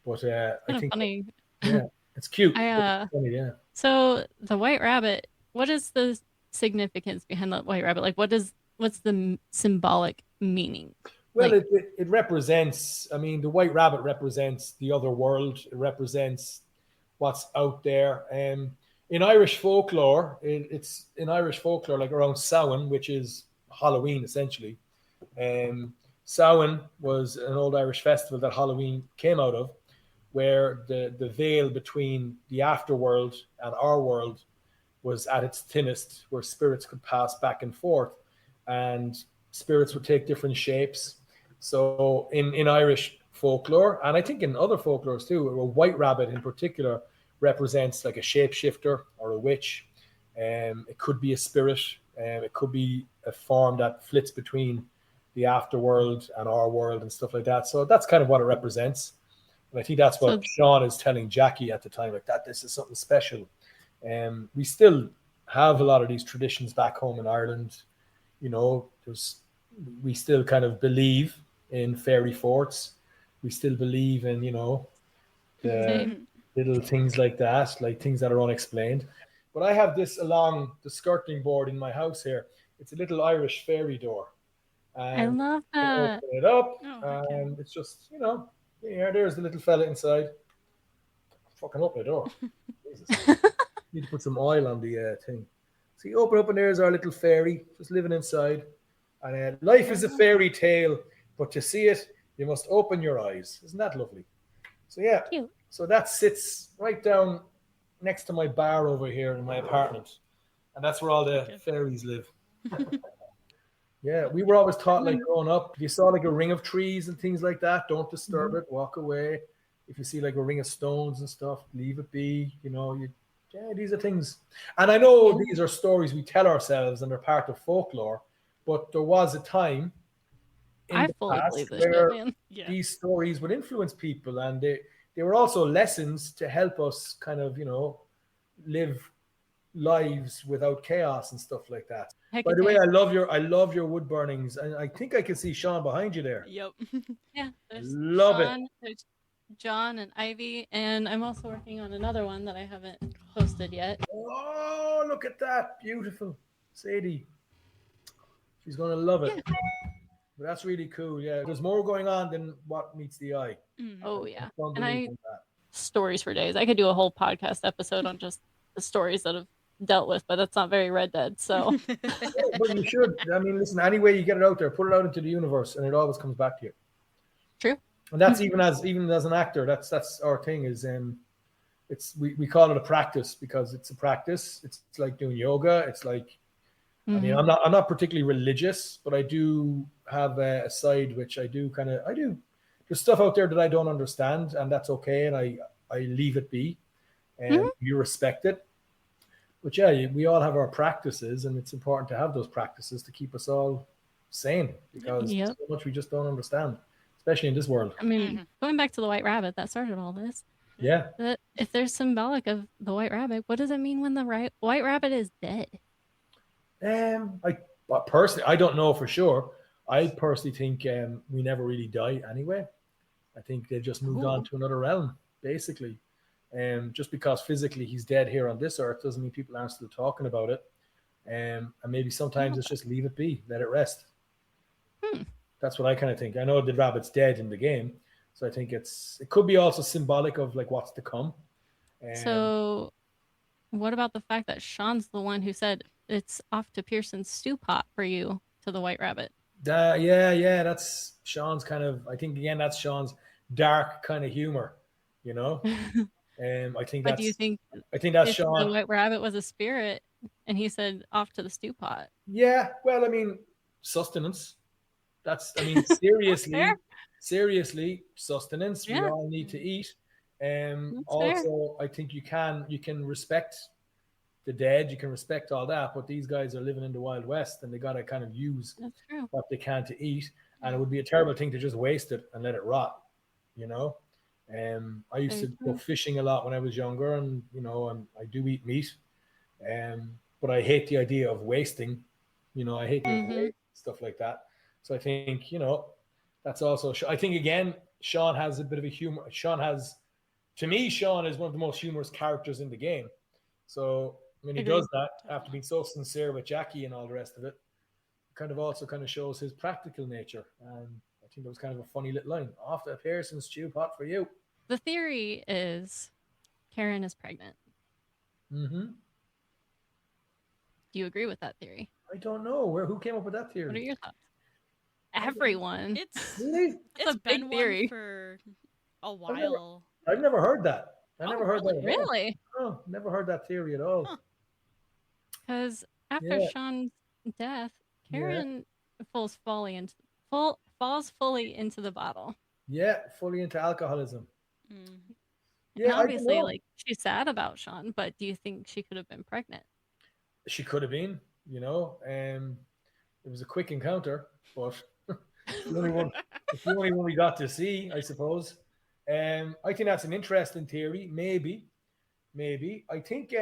But I think funny. Yeah, it's cute. It's funny, yeah. So the white rabbit, what is the significance behind the white rabbit? Like, what's the symbolic meaning? Well, it represents, the white rabbit represents the other world. It represents what's out there. In Irish folklore, it's in Irish folklore, like around Samhain, which is Halloween essentially. Samhain was an old Irish festival that Halloween came out of, where the veil between the afterworld and our world was at its thinnest, where spirits could pass back and forth, and spirits would take different shapes. So in Irish folklore, and I think in other folklores too, a white rabbit in particular represents like a shapeshifter or a witch. It could be a spirit. It could be a form that flits between the afterworld and our world and stuff like that. So that's kind of what it represents. And I think that's what Sean is telling Jackie at the time, like that this is something special. We still have a lot of these traditions back home in Ireland. You know, we still kind of believe in fairy forts. We still believe in, you know, the little things like that, like things that are unexplained. But I have this along the skirting board in my house here. It's a little Irish fairy door. And I love that. open it up, and it's just, you know, there's the little fella inside. Fucking open the door. Jesus. Need to put some oil on the thing. So you open up, and there's our little fairy just living inside. And life is a fairy tale, but to see it, you must open your eyes. Isn't that lovely? So yeah, cute. So that sits right down next to my bar over here in my apartment, and that's where all the fairies live. Yeah, we were always taught, like growing up, if you saw like a ring of trees and things like that, don't disturb it, walk away. If you see like a ring of stones and stuff, leave it be. You know, these are things. And I know these are stories we tell ourselves and they're part of folklore, but there was a time in the past where these stories would influence people, and they were also lessons to help us kind of, you know, live lives without chaos and stuff like that. By the way, I love your wood burnings, and I think I can see Sean behind you there. Yep. Yeah, there's love Sean, it. There's John and Ivy, and I'm also working on another one that I haven't posted yet. Oh, look at that. Beautiful. Sadie. She's going to love it. Yeah. But that's really cool. Yeah, there's more going on than what meets the eye. Oh, yeah. And stories for days. I could do a whole podcast episode on just the stories that have dealt with, but that's not very Red Dead, so. But you should. I mean, listen, any way you get it out there, put it out into the universe, and it always comes back to you. True. And that's even as an actor, that's our thing is we call it a practice because it's a practice. It's like doing yoga. It's like, I mean, I'm not particularly religious, but I do have a side which I do. There's stuff out there that I don't understand, and that's okay, and I leave it be, and you respect it. But yeah, we all have our practices, and it's important to have those practices to keep us all sane because there's so much we just don't understand, especially in this world. I mean, going back to the White Rabbit that started all this. Yeah. If there's symbolic of the White Rabbit, what does it mean when the White Rabbit is dead? I don't know for sure. I personally think we never really die anyway. I think they've just moved on to another realm, basically. Just because physically he's dead here on this earth doesn't mean people aren't still talking about it. And maybe sometimes it's just leave it be, let it rest. That's what I kind of think. I know the rabbit's dead in the game, so I think it could be also symbolic of like what's to come. So what about the fact that Sean's the one who said it's off to Pearson's stew pot for you to the White Rabbit? Yeah, that's Sean's kind of, I think again, that's Sean's dark kind of humor, you know? I think that's, do you think that's Sean. The White Rabbit was a spirit and he said off to the stew pot? Yeah, well, I mean, sustenance. Seriously, sustenance. We all need to eat. Also, fair. I think you can respect the dead, you can respect all that, but these guys are living in the Wild West and they got to kind of use what they can to eat. And it would be a terrible thing to just waste it and let it rot, you know? I used to go fishing a lot when I was younger, and, you know, and I do eat meat. But I hate the idea of wasting, you know, I hate stuff like that. So I think, you know, that's also, I think again, Sean has a bit of a humor. To me, Sean is one of the most humorous characters in the game. So when he does that, after being so sincere with Jackie and all the rest of it, kind of shows his practical nature. And I think that was kind of a funny little line. Off to Pearson's stew pot for you. The theory is Karen is pregnant. Mm-hmm. Do you agree with that theory? I don't know who came up with that theory. What are your thoughts? Everyone. It's Really? it's a big been theory. one for a while. I've never heard that. I Oh, never heard that at all. Really? Oh, never heard that theory at all. Huh. Because after Yeah, Sean's death, yeah, Karen falls fully into the bottle. yeah. Fully into alcoholism. Mm. And Yeah, I don't obviously, know. like, she's sad about Sean, but do you think she could have been pregnant? She could have been, you know. It was a quick encounter, but it's the only one. It's the only one we got to see, I suppose. I think that's an interesting theory. Maybe. I think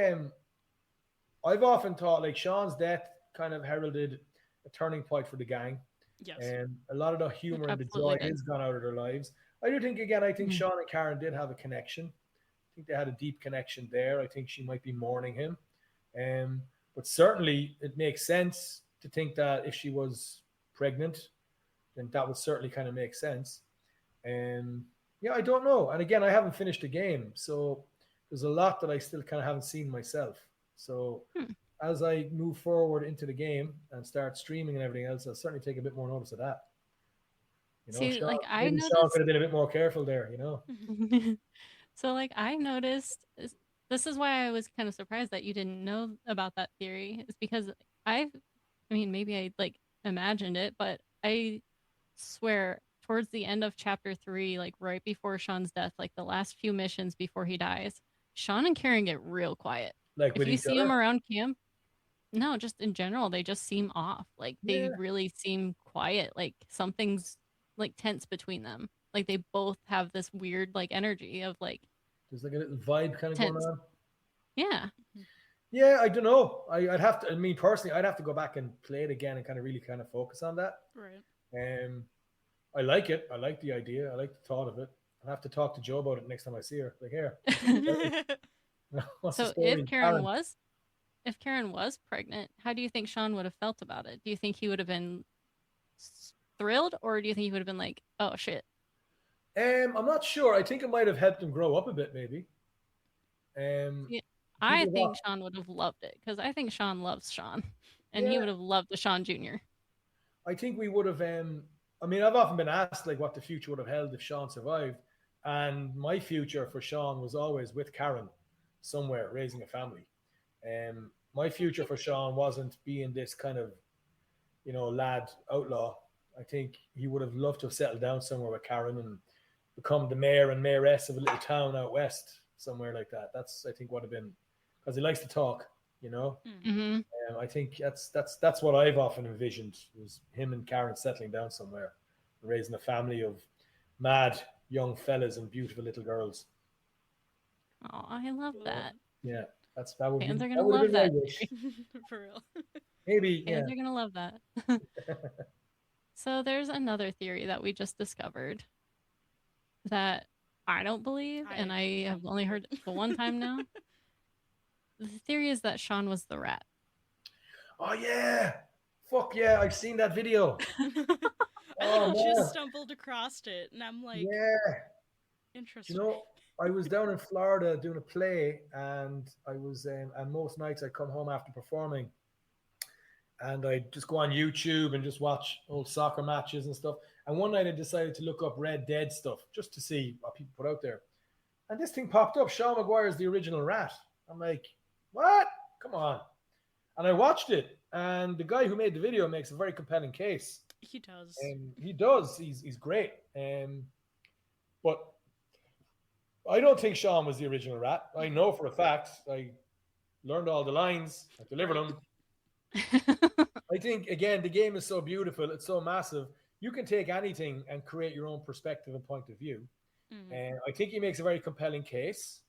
I've often thought like Sean's death kind of heralded a turning point for the gang. Yes. And a lot of the humor and the Absolutely joy did. is gone out of their lives. I do think again. I think Mhm. Sean and Karen did have a connection. I think they had a deep connection there. I think she might be mourning him, but certainly it makes sense to think that if she was pregnant, then that would certainly kind of make sense. Yeah, I don't know. And again, I haven't finished the game, so there's a lot that I still kind of haven't seen myself. So Hmm. as I move forward into the game and start streaming and everything else, I'll certainly take a bit more notice of that. You know, See, Sean, like, I maybe Sean noticed. could have been a bit more careful there. You know, So, like, I noticed. This is why I was kind of surprised that you didn't know about that theory. Is because I mean, maybe I like imagined it, but I swear towards the end of chapter 3, like right before Sean's death, like the last few missions before he dies, Sean and Karen get real quiet. like If with you each see them other. around camp, no, just in general, they just seem off. Like they Yeah, really seem quiet. Like something's like tense between them. Like they both have this weird like energy of like there's like a little vibe kind of going tense. on. Yeah. Yeah, I don't know. I'd have to. I mean, personally, I'd have to go back and play it again and kind of really kind of focus on that. Right. Um, I like it. I like the idea. I like the thought of it. I'll have to talk to Joe about it next time I see her. Like, here, what's the So story? Karen? if Karen was pregnant, how do you think Sean would have felt about it? Do you think he would have been thrilled, or do you think he would have been like, "Oh shit"? I'm not sure. I think it might have helped him grow up a bit, maybe. Yeah, I People have, think Sean would have loved it because I think Sean loves Sean, and he yeah, would have loved the Sean Jr. I think we would have. I mean, I've often been asked like what the future would have held if Sean survived, and my future for Sean was always with Karen, somewhere raising a family. My future for Sean wasn't being this kind of, lad outlaw. I think he would have loved to have settled down somewhere with Karen and become the mayor and mayoress of a little town out west, somewhere like that. That's I think would have been because he likes to talk. You know, Mm. Mm-hmm. I think that's what I've often envisioned was him and Karen settling down somewhere, raising a family of mad young fellas and beautiful little girls. Oh, I love that. Yeah, that would be Fans are that gonna would have love been my that. wish. For real. Maybe, yeah. Fans are gonna love that. So there's another theory that we just discovered that I don't believe, and I have don't only believe heard it. the one time now. The theory is that Sean was the rat. Oh yeah, fuck yeah! I've seen that video. I Oh like just man, stumbled across it, and I'm like, yeah. interesting. You know, I was down in Florida doing a play, and I was, and most nights I come home after performing, and I just go on YouTube and just watch old soccer matches and stuff. And one night I decided to look up Red Dead stuff just to see what people put out there. And this thing popped up. Sean Macguire is the original rat. I'm like, what? Come on. And I watched it, and the guy who made the video makes a very compelling case. He does. And he does. He's great. But I don't think Sean was the original rat. I know for a fact. I learned all the lines. I delivered them. I think again, the game is so beautiful. It's so massive. You can take anything and create your own perspective and point of view. Mm. And I think he makes a very compelling case.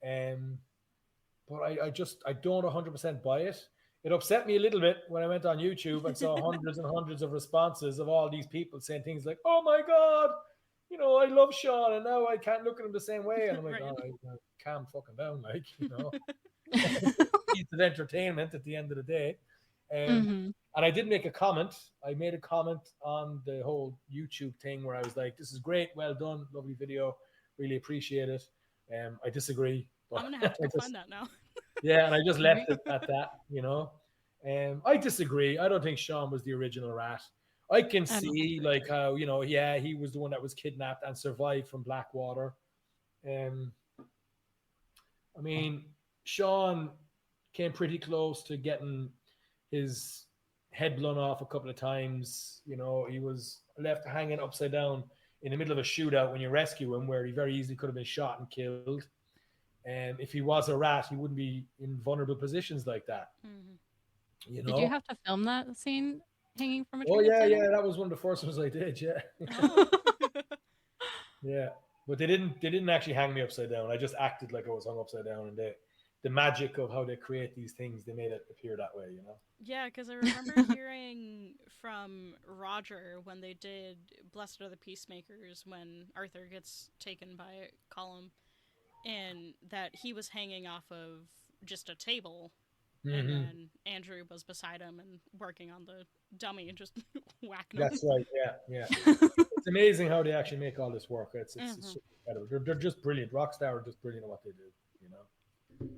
But I don't 100% buy it. It upset me a little bit when I went on YouTube and saw hundreds and hundreds of responses of all these people saying things like, "Oh my God, I love Sean, and now I can't look at him the same way." And I'm like, Right. "All right, well, calm fucking down, like." Piece of entertainment at the end of the day. Mm-hmm. And I did make a comment. I made a comment on the whole YouTube thing where I was like, "This is great, well done, lovely video, really appreciate it." I disagree. But I'm gonna have to I go just, find that now. yeah, and I just left Right. it at that. I disagree. I don't think Sean was the original rat. I can I don't see think so like either. how, yeah, he was the one that was kidnapped and survived from Blackwater. Um, I mean, Sean came pretty close to getting his head blown off a couple of times. He was left hanging upside down in the middle of a shootout when you rescue him, where he very easily could have been shot and killed. And if he was a rat, he wouldn't be in vulnerable positions like that. Mhm. You Did you know? have to film that scene hanging from a Oh tree yeah, upside yeah. down? That was one of the first ones I did. Yeah, Oh. yeah. But they didn't actually hang me upside down. I just acted like I was hung upside down, and the magic of how they create these things, they made it appear that way. Yeah, because I remember hearing from Roger when they did Blessed Are the Peacemakers when Arthur gets taken by Column, and that he was hanging off of just a table, and Hmm. then Andrew was beside him and working on the dummy and just whacking him. That's right. Yeah, yeah. It's amazing how they actually make all this work. It's Hmm. just incredible. They're just brilliant. Rockstar are just brilliant at what they do. You know.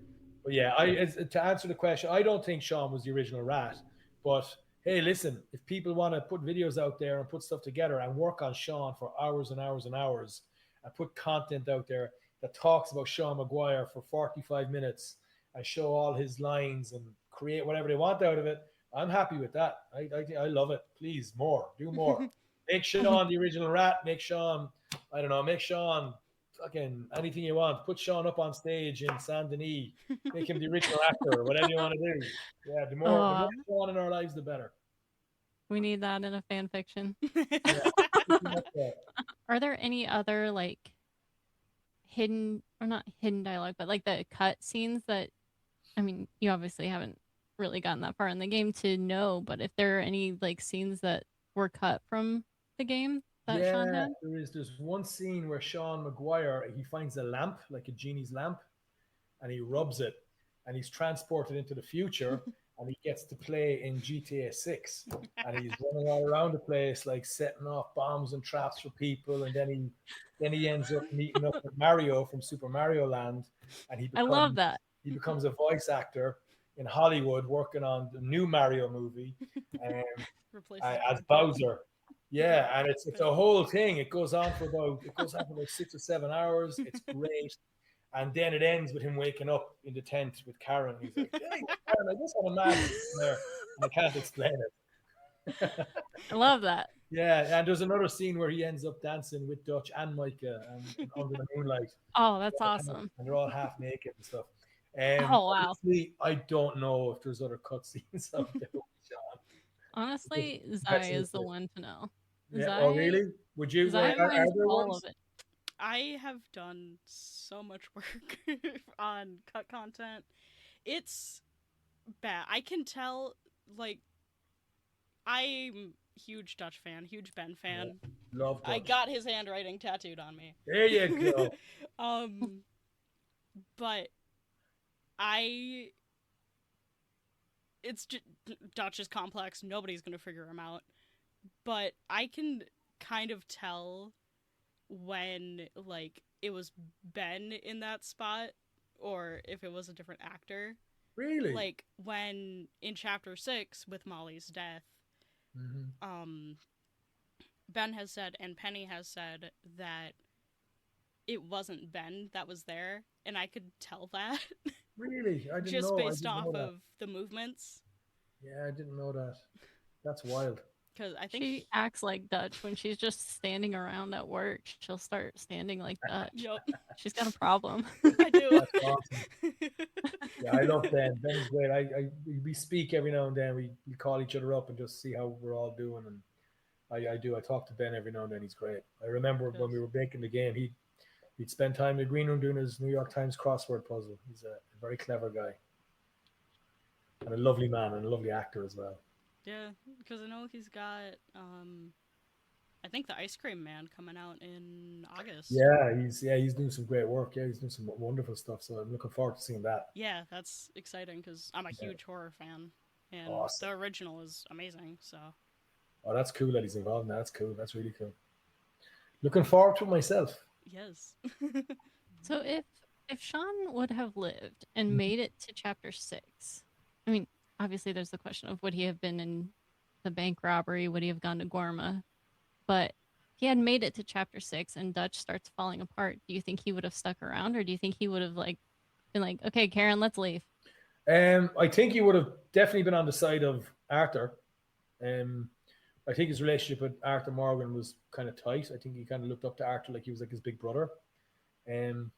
But yeah, to answer the question, I don't think Sean was the original rat. But hey, listen, if people want to put videos out there and put stuff together and work on Sean for hours and hours and hours and put content out there that talks about Sean Macguire for 45 minutes and show all his lines and create whatever they want out of it, I'm happy with that. I love it. Please, more. Do more. Make Sean the original rat. Make Sean, I don't know, make Sean fucking anything you want. Put Sean up on stage in Saint Denis. Make him the original actor, whatever you want to do. Yeah, the more Oh, Sean in our lives, the better. we need that in a fan fiction. Yeah, pretty much that. Are there any other like hidden or not hidden dialogue, but like the cut scenes that I mean, you obviously haven't really gotten that far in the game to know, but if there are any like scenes that were cut from the game that Sean Yeah, had? there's one scene where Sean Macguire he finds a lamp, like a genie's lamp, and he rubs it, and he's transported into the future, and he gets to play in GTA 6, and he's running all around the place like setting off bombs and traps for people, and then he ends up meeting up with Mario from Super Mario Land, and he I becomes love that. he becomes a voice actor in Hollywood working on the new Mario movie, um, Replaces as Brad Pitt. Bowser. Yeah, and it's a whole thing. It goes on for about 6 or 7 hours. It's great. And then it ends with him waking up in the tent with Karen. He's like, "Hey, Karen, I just had a mad dream there, and I can't explain it." I love that. Yeah, and there's another scene where he ends up dancing with Dutch and Micah and under the moonlight, Oh, that's awesome. and they're all half naked and stuff. Oh wow. Honestly, I don't know if there's other cutscenes out there with Sean. Honestly, Zai Especially is the one to know. yeah. Oh, Zai really? Would you? Zai Are wins there all ones? of it. I have done so much work on cut content. It's bad. I can tell, like, I'm huge Dutch fan, huge Ben Yeah. fan. Love I Dutch. got his handwriting tattooed on me. There you go. um, but I, it's just, Dutch is complex. Nobody's gonna figure him out. But I can kind of tell when like it was Ben in that spot or if it was a different actor. Really? Like when in chapter 6 with Molly's death, Hmm. um Ben has said and Penny has said that it wasn't Ben that was there, and I could tell that Really? I didn't just know. I based didn't know off that. of the movements. Yeah, I didn't know that. That's wild. Because I think She acts like Dutch when she's just standing around at work. She'll start standing like Dutch. Yup, She's got a problem. I do. That's awesome. Yeah, I love Ben. Ben's great. We speak every now and then. We call each other up and just see how we're all doing. And I do. I talk to Ben every now and then. He's great. I remember when we were making the game, he'd spend time in the green room doing his New York Times crossword puzzle. He's a very clever guy and a lovely man and a lovely actor as well. Yeah, because I know he's got I think the Ice Cream Man coming out in August. He's doing some great work. Yeah, he's doing some wonderful stuff. So I'm looking forward to seeing that. Yeah, that's exciting because I'm a huge horror fan, and Awesome. the original is amazing. So Oh, that's cool that he's involved in that. That's cool. That's really cool. Looking forward to it myself. yes, So if Sean would have lived and made it to chapter 6, I mean, obviously there's the question of would he have been in the bank robbery? Would he have gone to Gorma? But he had made it to chapter 6 and Dutch starts falling apart. Do you think he would have stuck around, or do you think he would have like been like, okay, Karen, let's leave? I think he would have definitely been on the side of Arthur. I think his relationship with Arthur Morgan was kind of tight. I think he kind of looked up to Arthur like he was like his big brother. And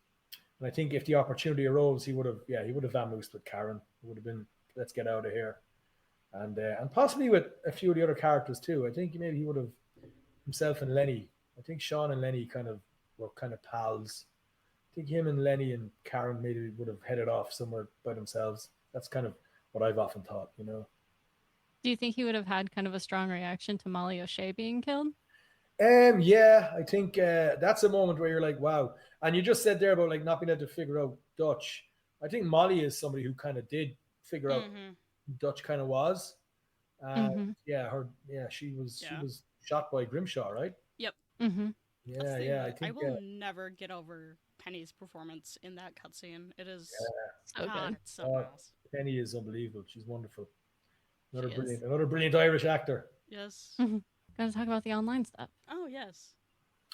I think if the opportunity arose, he would have vamoosed with Karen. It would have been, let's get out of here. And possibly with a few of the other characters too. I think maybe he would have, himself and Lenny. I think Sean and Lenny were kind of pals. I think him and Lenny and Karen maybe would have headed off somewhere by themselves. That's kind of what I've often thought, you know. Do you think he would have had kind of a strong reaction to Molly O'Shea being killed? Yeah, I think that's a moment where you're like, wow. And you just said there about like not being able to figure out Dutch. I think Molly is somebody who kind of did figure out who Dutch kind of was. She was shot by Grimshaw, right? Yep. Mm-hmm. I will never get over Penny's performance in that cutscene. It is so good. It's so nice. Penny is unbelievable. She's wonderful. Another brilliant Irish actor. Yes. Gotta talk about the online stuff. Oh yes.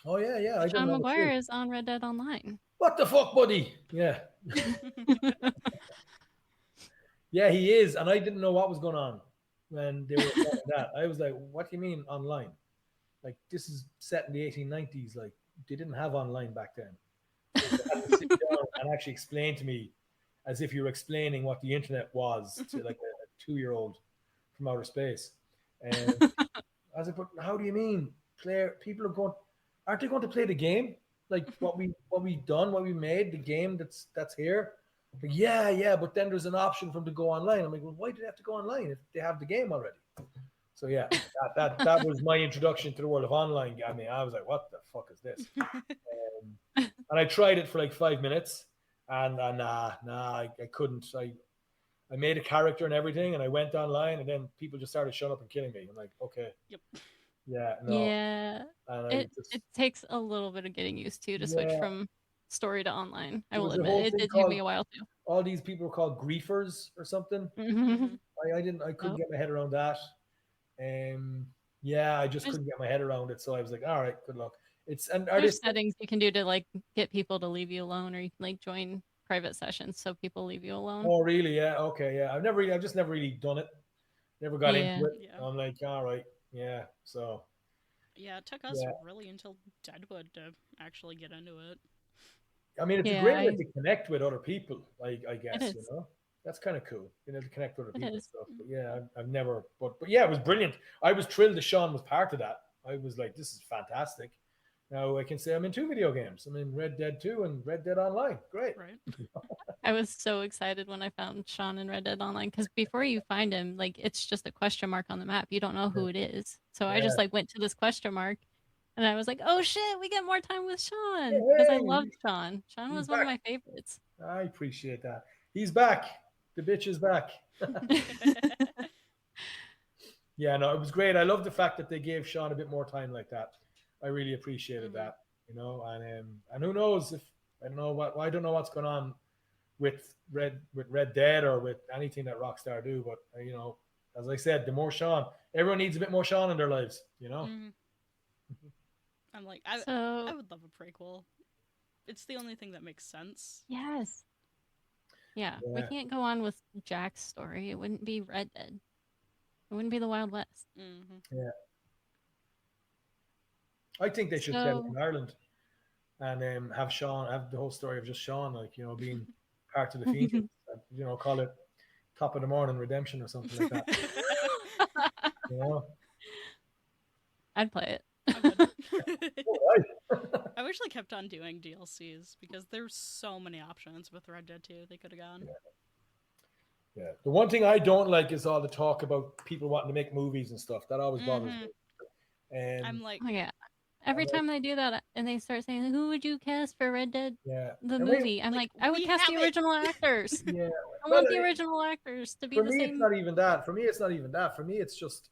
Oh yeah. Sean Macguire is on Red Dead Online. What the fuck, buddy? Yeah. Yeah, he is, and I didn't know what was going on when they were saying that. I was like, "What do you mean online? Like this is set in the 1890s. Like they didn't have online back then." So they had to sit down and actually explain to me, as if you were explaining what the internet was to like a 2-year-old from outer space. And I was like, "But how do you mean? People aren't they going to play the game? Like what we made, the game that's here?" Like, yeah, but then there's an option for them to go online. I'm like, well, why do they have to go online if they have the game already? So yeah, that was my introduction to the world of online. I mean, I was like, what the fuck is this? And I tried it for like 5 minutes, and I couldn't. I made a character and everything, and I went online, and then people just started showing up and killing me. I'm like, okay. Yep. Yeah. No. Yeah. It takes a little bit of getting used to switch from story to online. I will admit it did take me a while too. All these people were called griefers or something. Mm-hmm. I couldn't get my head around that. I just couldn't get my head around it. So I was like, all right, good luck. There's settings you can do to like get people to leave you alone, or you can like join private sessions so people leave you alone. Oh really? Yeah. Okay. Yeah. I've just never really done it. Never got into it. Yeah. I'm like, all right. Yeah. So. Yeah, it took us really until Deadwood to actually get into it. I mean, it's a great way to connect with other people. I guess, you know, that's kind of cool. You know, to connect with other people and stuff. But yeah, I've never. But yeah, it was brilliant. I was thrilled that Sean was part of that. I was like, this is fantastic. Now I can say I'm in 2 video games. I'm in Red Dead 2 and Red Dead Online. Great. Right. I was so excited when I found Sean in Red Dead Online, because before you find him, like it's just a question mark on the map. You don't know who it is. So I just like went to this question mark, and I was like, oh shit, we get more time with Sean, because I loved Sean. Sean was one of my favorites. I appreciate that. He's back. The bitch is back. Yeah, no, it was great. I love the fact that they gave Sean a bit more time like that. I really appreciated that, you know, and who knows if I don't know what's going on with Red Dead or with anything that Rockstar do, but you know, as I said, the more Sean, everyone needs a bit more Sean in their lives, you know. I'm like, I would love a prequel. It's the only thing that makes sense. Yes. Yeah, we can't go on with Jack's story. It wouldn't be Red Dead. It wouldn't be the Wild West. Yeah. I think they should set it in Ireland and have the whole story of just Sean, like, you know, being part of the Phoenix, you know, call it Top of the Morning Redemption or something like that. You know? I'd play it. I wish they kept on doing DLCs, because there's so many options with Red Dead 2 they could have gone. Yeah. The one thing I don't like is all the talk about people wanting to make movies and stuff. That always bothers me. And I'm like, oh yeah. Every time they do that and they start saying, who would you cast for Red Dead the movie? I'm like, I would cast the original actors. Yeah. I want the original actors to be the same. For me, it's not even that. For me, it's just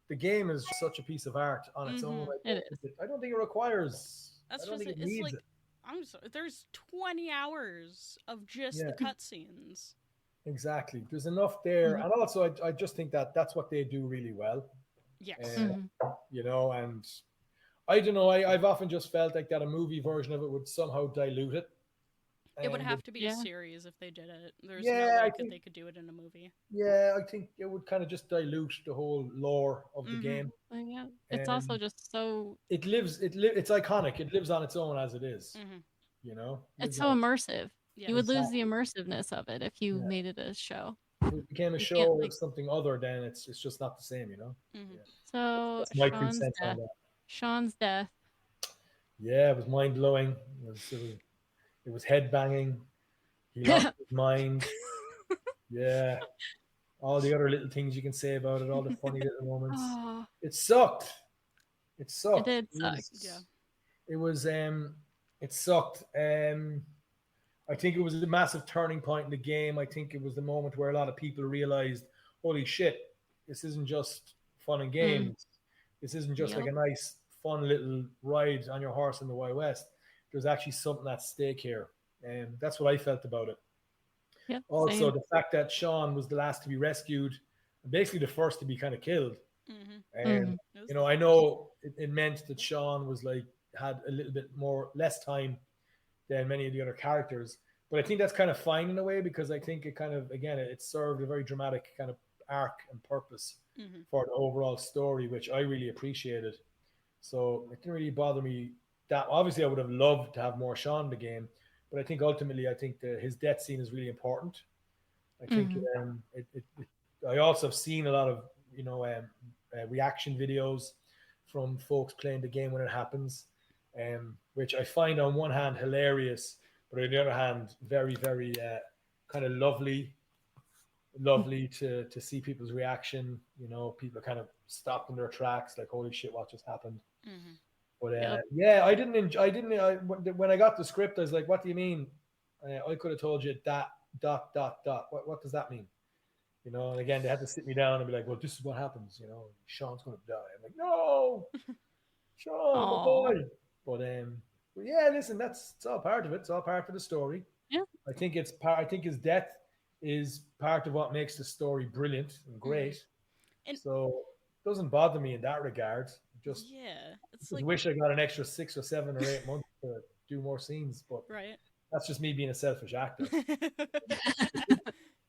the game is such a piece of art on its own. It is. I don't think it requires. That's I don't just think it needs like, it. I'm sorry, there's 20 hours of just the cutscenes. Exactly. There's enough there, Mhm. and also I just think that that's what they do really well. Yes. Uh, Mhm. and I don't know. I've often just felt like that a movie version of it would somehow dilute it. It would And have to be a Yeah. series if they did it. There's no yeah, way I could think they could do it in a movie. yeah, I think it would kind of just dilute the whole lore of the Mm-hmm. game. Yeah. It's also And just so it's iconic. It lives on its own as it is. Mm-hmm. it's Lives so on its immersive. You would Yes. lose the exactly. immersiveness of it if you Yeah. made it a show. If it became a You can't show of like something other, then it's just not the same. Mm-hmm. Yeah. so That's my 2 cents on that. Sean's death. Yeah, it was mind blowing. It was head banging. He lost his mind. Yeah. All the other little things you can say about it, all the funny little moments. Oh, It sucked. It it sucked. did suck. Yeah. It was it sucked. I think it was a massive turning point in the game. I think it was the moment where a lot of people realized, holy shit, this isn't just fun and Mm. games. This isn't just like Yep. a nice, fun little ride on your horse in the Wild West. There's actually something at stake here. And that's what I felt about it. Yep. Also, Same. the fact that Sean was the last to be rescued, and basically the first to be kind of killed. Mm-hmm. And Mm. It was the I first. know it meant that Sean was like had a little bit more less time than many of the other characters. But I think that's kind of fine in a way because I think it kind of again it served a very dramatic kind of arc and purpose Mm-hmm. for the overall story, which I really appreciated. So it didn't really bother me that obviously I would have loved to have more Sean in the game, but I think ultimately I think his death scene is really important. I think Mm-hmm. I also have seen a lot of reaction videos from folks playing the game when it happens, which I find on one hand hilarious, but on the other hand very very kind of lovely to see people's reaction. People kind of stopped in their tracks, like holy shit, what just happened? Mm-hmm. But Yep. yeah, I didn't. I didn't. When I got the script, I was like, "What do you mean?" I could have told you that dot dot dot. What does that mean? And again, they had to sit me down and be like, "Well, this is what happens." Sean's going to die. I'm like, "No, Sean, my Oh. boy." But yeah, listen, it's all part of it. It's all part of the story. Yeah. I think it's part. I think his death is part of what makes the story brilliant and Mm-hmm. great. And So it doesn't bother me in that regard. yeah, it's Just like wish I got an extra 6 or 7 or 8 months to do more scenes, but right. that's just me being a selfish actor.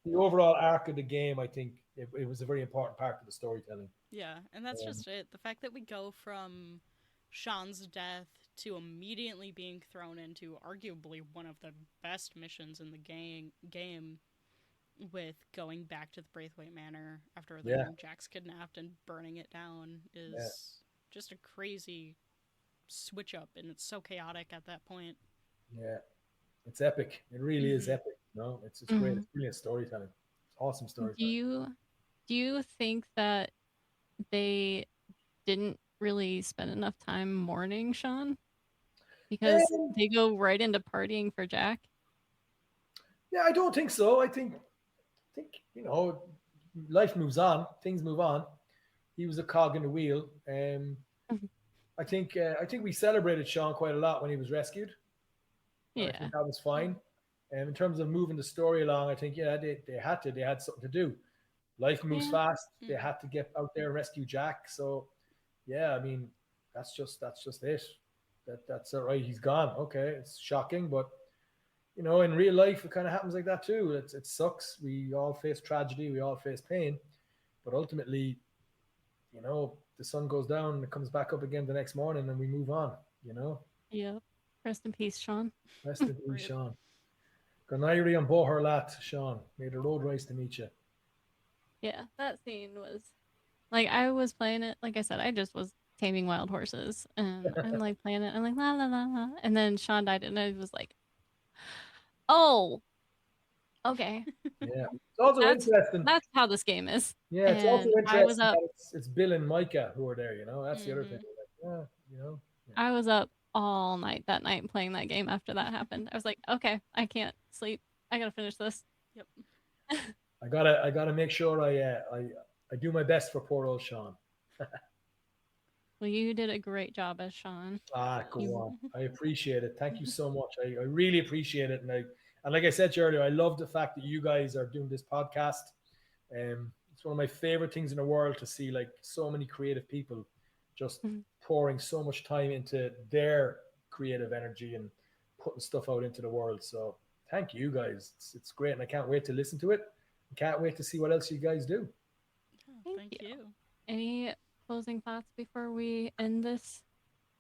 The overall arc of the game, I think it was a very important part of the storytelling. Yeah, and that's Um, just it. The fact that we go from Sean's death to immediately being thrown into arguably one of the best missions in the game with going back to the Braithwaite Manor after yeah, learning Jack's kidnapped and burning it down yeah, is just a crazy switch up, and it's so chaotic at that point. yeah. It's epic. It really is Mm-hmm. epic. No, it's great. Mhm. It's brilliant storytelling. It's awesome Do storytelling. you do you think that they didn't really spend enough time mourning Sean because Um, they go right into partying for Jack? yeah, I don't think so. I think life moves on. Things move on. He was a cog in the wheel. Mhm. I think we celebrated Sean quite a lot when he was rescued. I Yeah. think that was fine. And in terms of moving the story along, I think yeah, they had something to do. Life moves Yeah. fast. They Mm-hmm. had to get out there and rescue Jack. So yeah, I mean that's just it. That's all right. He's gone. Okay, it's shocking, but in real life it kind of happens like that too. It sucks. We all face tragedy. We all face pain, but ultimately, the sun goes down and it comes back up again the next morning, and we move on. Yep. Rest in peace, Sean. Rest in peace, Right. Sean. Gonairi on Boher Lat, Sean. May the road rise to meet you. Yeah, that scene was like I was playing it. Like I said, I just was taming wild horses, and I'm like playing it. I'm like la la la la, and then Sean died, and I was like, oh, okay, Yeah. It's also that's interesting. that's how this game is. Yeah, it's also And I was interesting up, that it's Bill and Micah who are there. That's the other thing. Mm-hmm. Like, yeah, yeah. I was up all night that night playing that game. After that happened, I was like, okay, I can't sleep. I gotta finish this. Yep. I gotta make sure I do my best for poor old Sean. Well, you did a great job as Sean. Ah, go You, on. I appreciate it. Thank you so much. I really appreciate it, and And like I said to you earlier, I love the fact that you guys are doing this podcast. It's one of my favorite things in the world to see like so many creative people just pouring so much time into their creative energy and putting stuff out into the world. So thank you guys. It's great. And I can't wait to listen to it. I can't wait to see what else you guys do. Oh, thank you. Any closing thoughts before we end this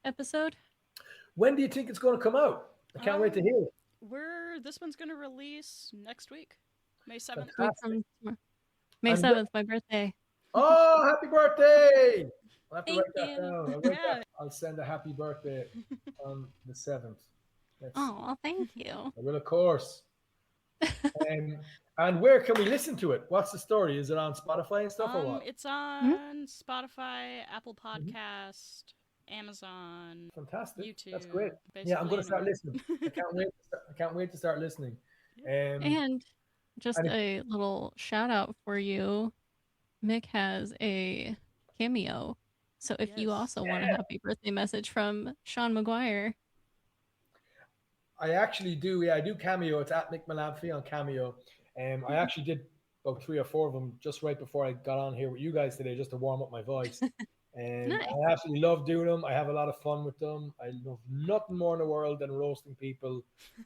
episode? When do you think it's going to come out? I can't wait to hear it. This one's going to release next week, May 7th. May 7th, my birthday. Oh, happy birthday! I'll have to Thank write that you. down. I'll send a happy birthday on the 7th. Oh, thank you. I will, of course. And where can we listen to it? What's the story? Is it on Spotify and stuff or what? It's on Spotify, Apple Podcast, Amazon, Fantastic. YouTube. That's great. Yeah, I'm going to start listening. I can't wait to start listening. And just a little shout out for you. Mick has a cameo. So if you also want a happy birthday message from Sean Macguire. I actually do. Yeah, I do Cameo. It's at Mick Mellamphy on Cameo. I actually did about 3 or 4 of them just right before I got on here with you guys today, just to warm up my voice. And nice. I absolutely love doing them. I have a lot of fun with them. I love nothing more in the world than roasting people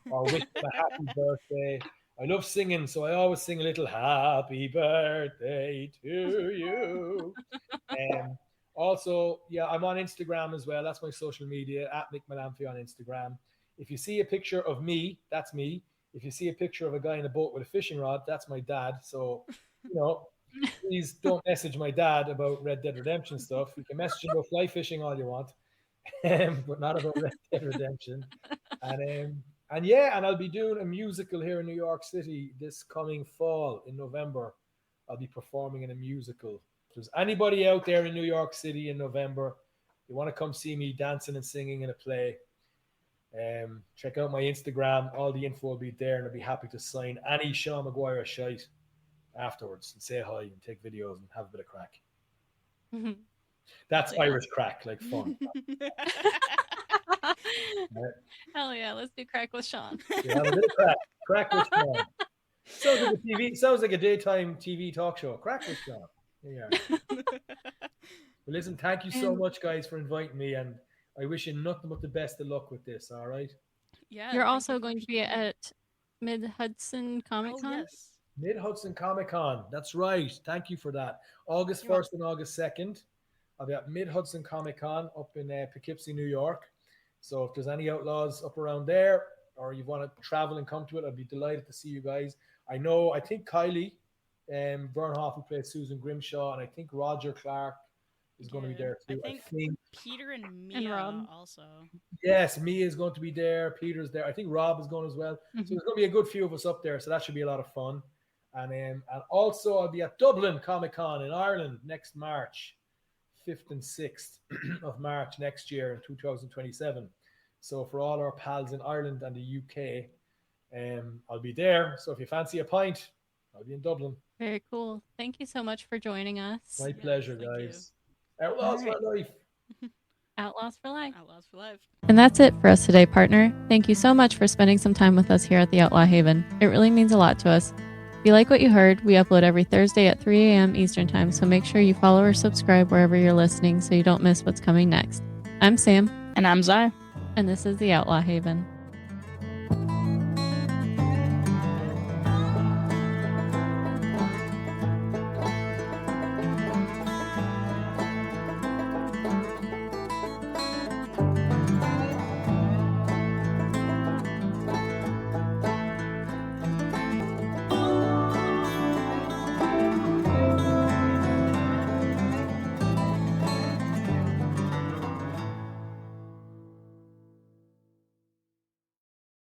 or wishing them a happy birthday. I love singing, so I always sing a little happy birthday to you. Also, yeah, I'm on Instagram as well. That's my social media, at Mick Mellamphy on Instagram. If you see a picture of me, that's me. If you see a picture of a guy in a boat with a fishing rod, that's my dad. So, please don't message my dad about Red Dead Redemption stuff. You can message him about fly fishing all you want, but not about Red Dead Redemption. And I'll be doing a musical here in New York City this coming fall in November. I'll be performing in a musical. If there's anybody out there in New York City in November, you want to come see me dancing and singing in a play, check out my Instagram. All the info will be there, and I'll be happy to sign any Sean Macguire shite afterwards and say hi and take videos and have a bit of crack. Mm-hmm. That's Irish crack, like fun. Hell yeah, let's do crack with Sean. Yeah, have a bit of crack with Sean. Sounds like a daytime TV talk show. Crack with Sean. Yeah. Well, listen, thank you so much, guys, for inviting me, and I wish you nothing but the best of luck with this. All right. Yeah. You're also going to be at Mid-Hudson Comic Con. Yes. Mid-Hudson Comic Con. That's right. Thank you for that. August 1st and August 2nd. I'll be at Mid-Hudson Comic Con up in Poughkeepsie, New York. So if there's any outlaws up around there, or you want to travel and come to it, I'd be delighted to see you guys. I think Kylie Bernhoff, who plays Susan Grimshaw, and I think Roger Clark is going to be there too. I think Peter and Mia also. Yes, Mia is going to be there. Peter's there. I think Rob is going as well. Mm-hmm. So there's going to be a good few of us up there. So that should be a lot of fun. And also I'll be at Dublin Comic Con in Ireland next March, 5th and 6th of March next year in 2027. So for all our pals in Ireland and the UK, I'll be there. So if you fancy a pint, I'll be in Dublin. Very cool. Thank you so much for joining us. My pleasure, guys. Outlaws for life. Outlaws for life. Outlaws for life. And that's it for us today, partner. Thank you so much for spending some time with us here at the Outlaw Haven. It really means a lot to us. If you like what you heard, we upload every Thursday at 3 a.m. Eastern Time, so make sure you follow or subscribe wherever you're listening so you don't miss what's coming next. I'm Sam. And I'm Zai. And this is the Outlaw Haven.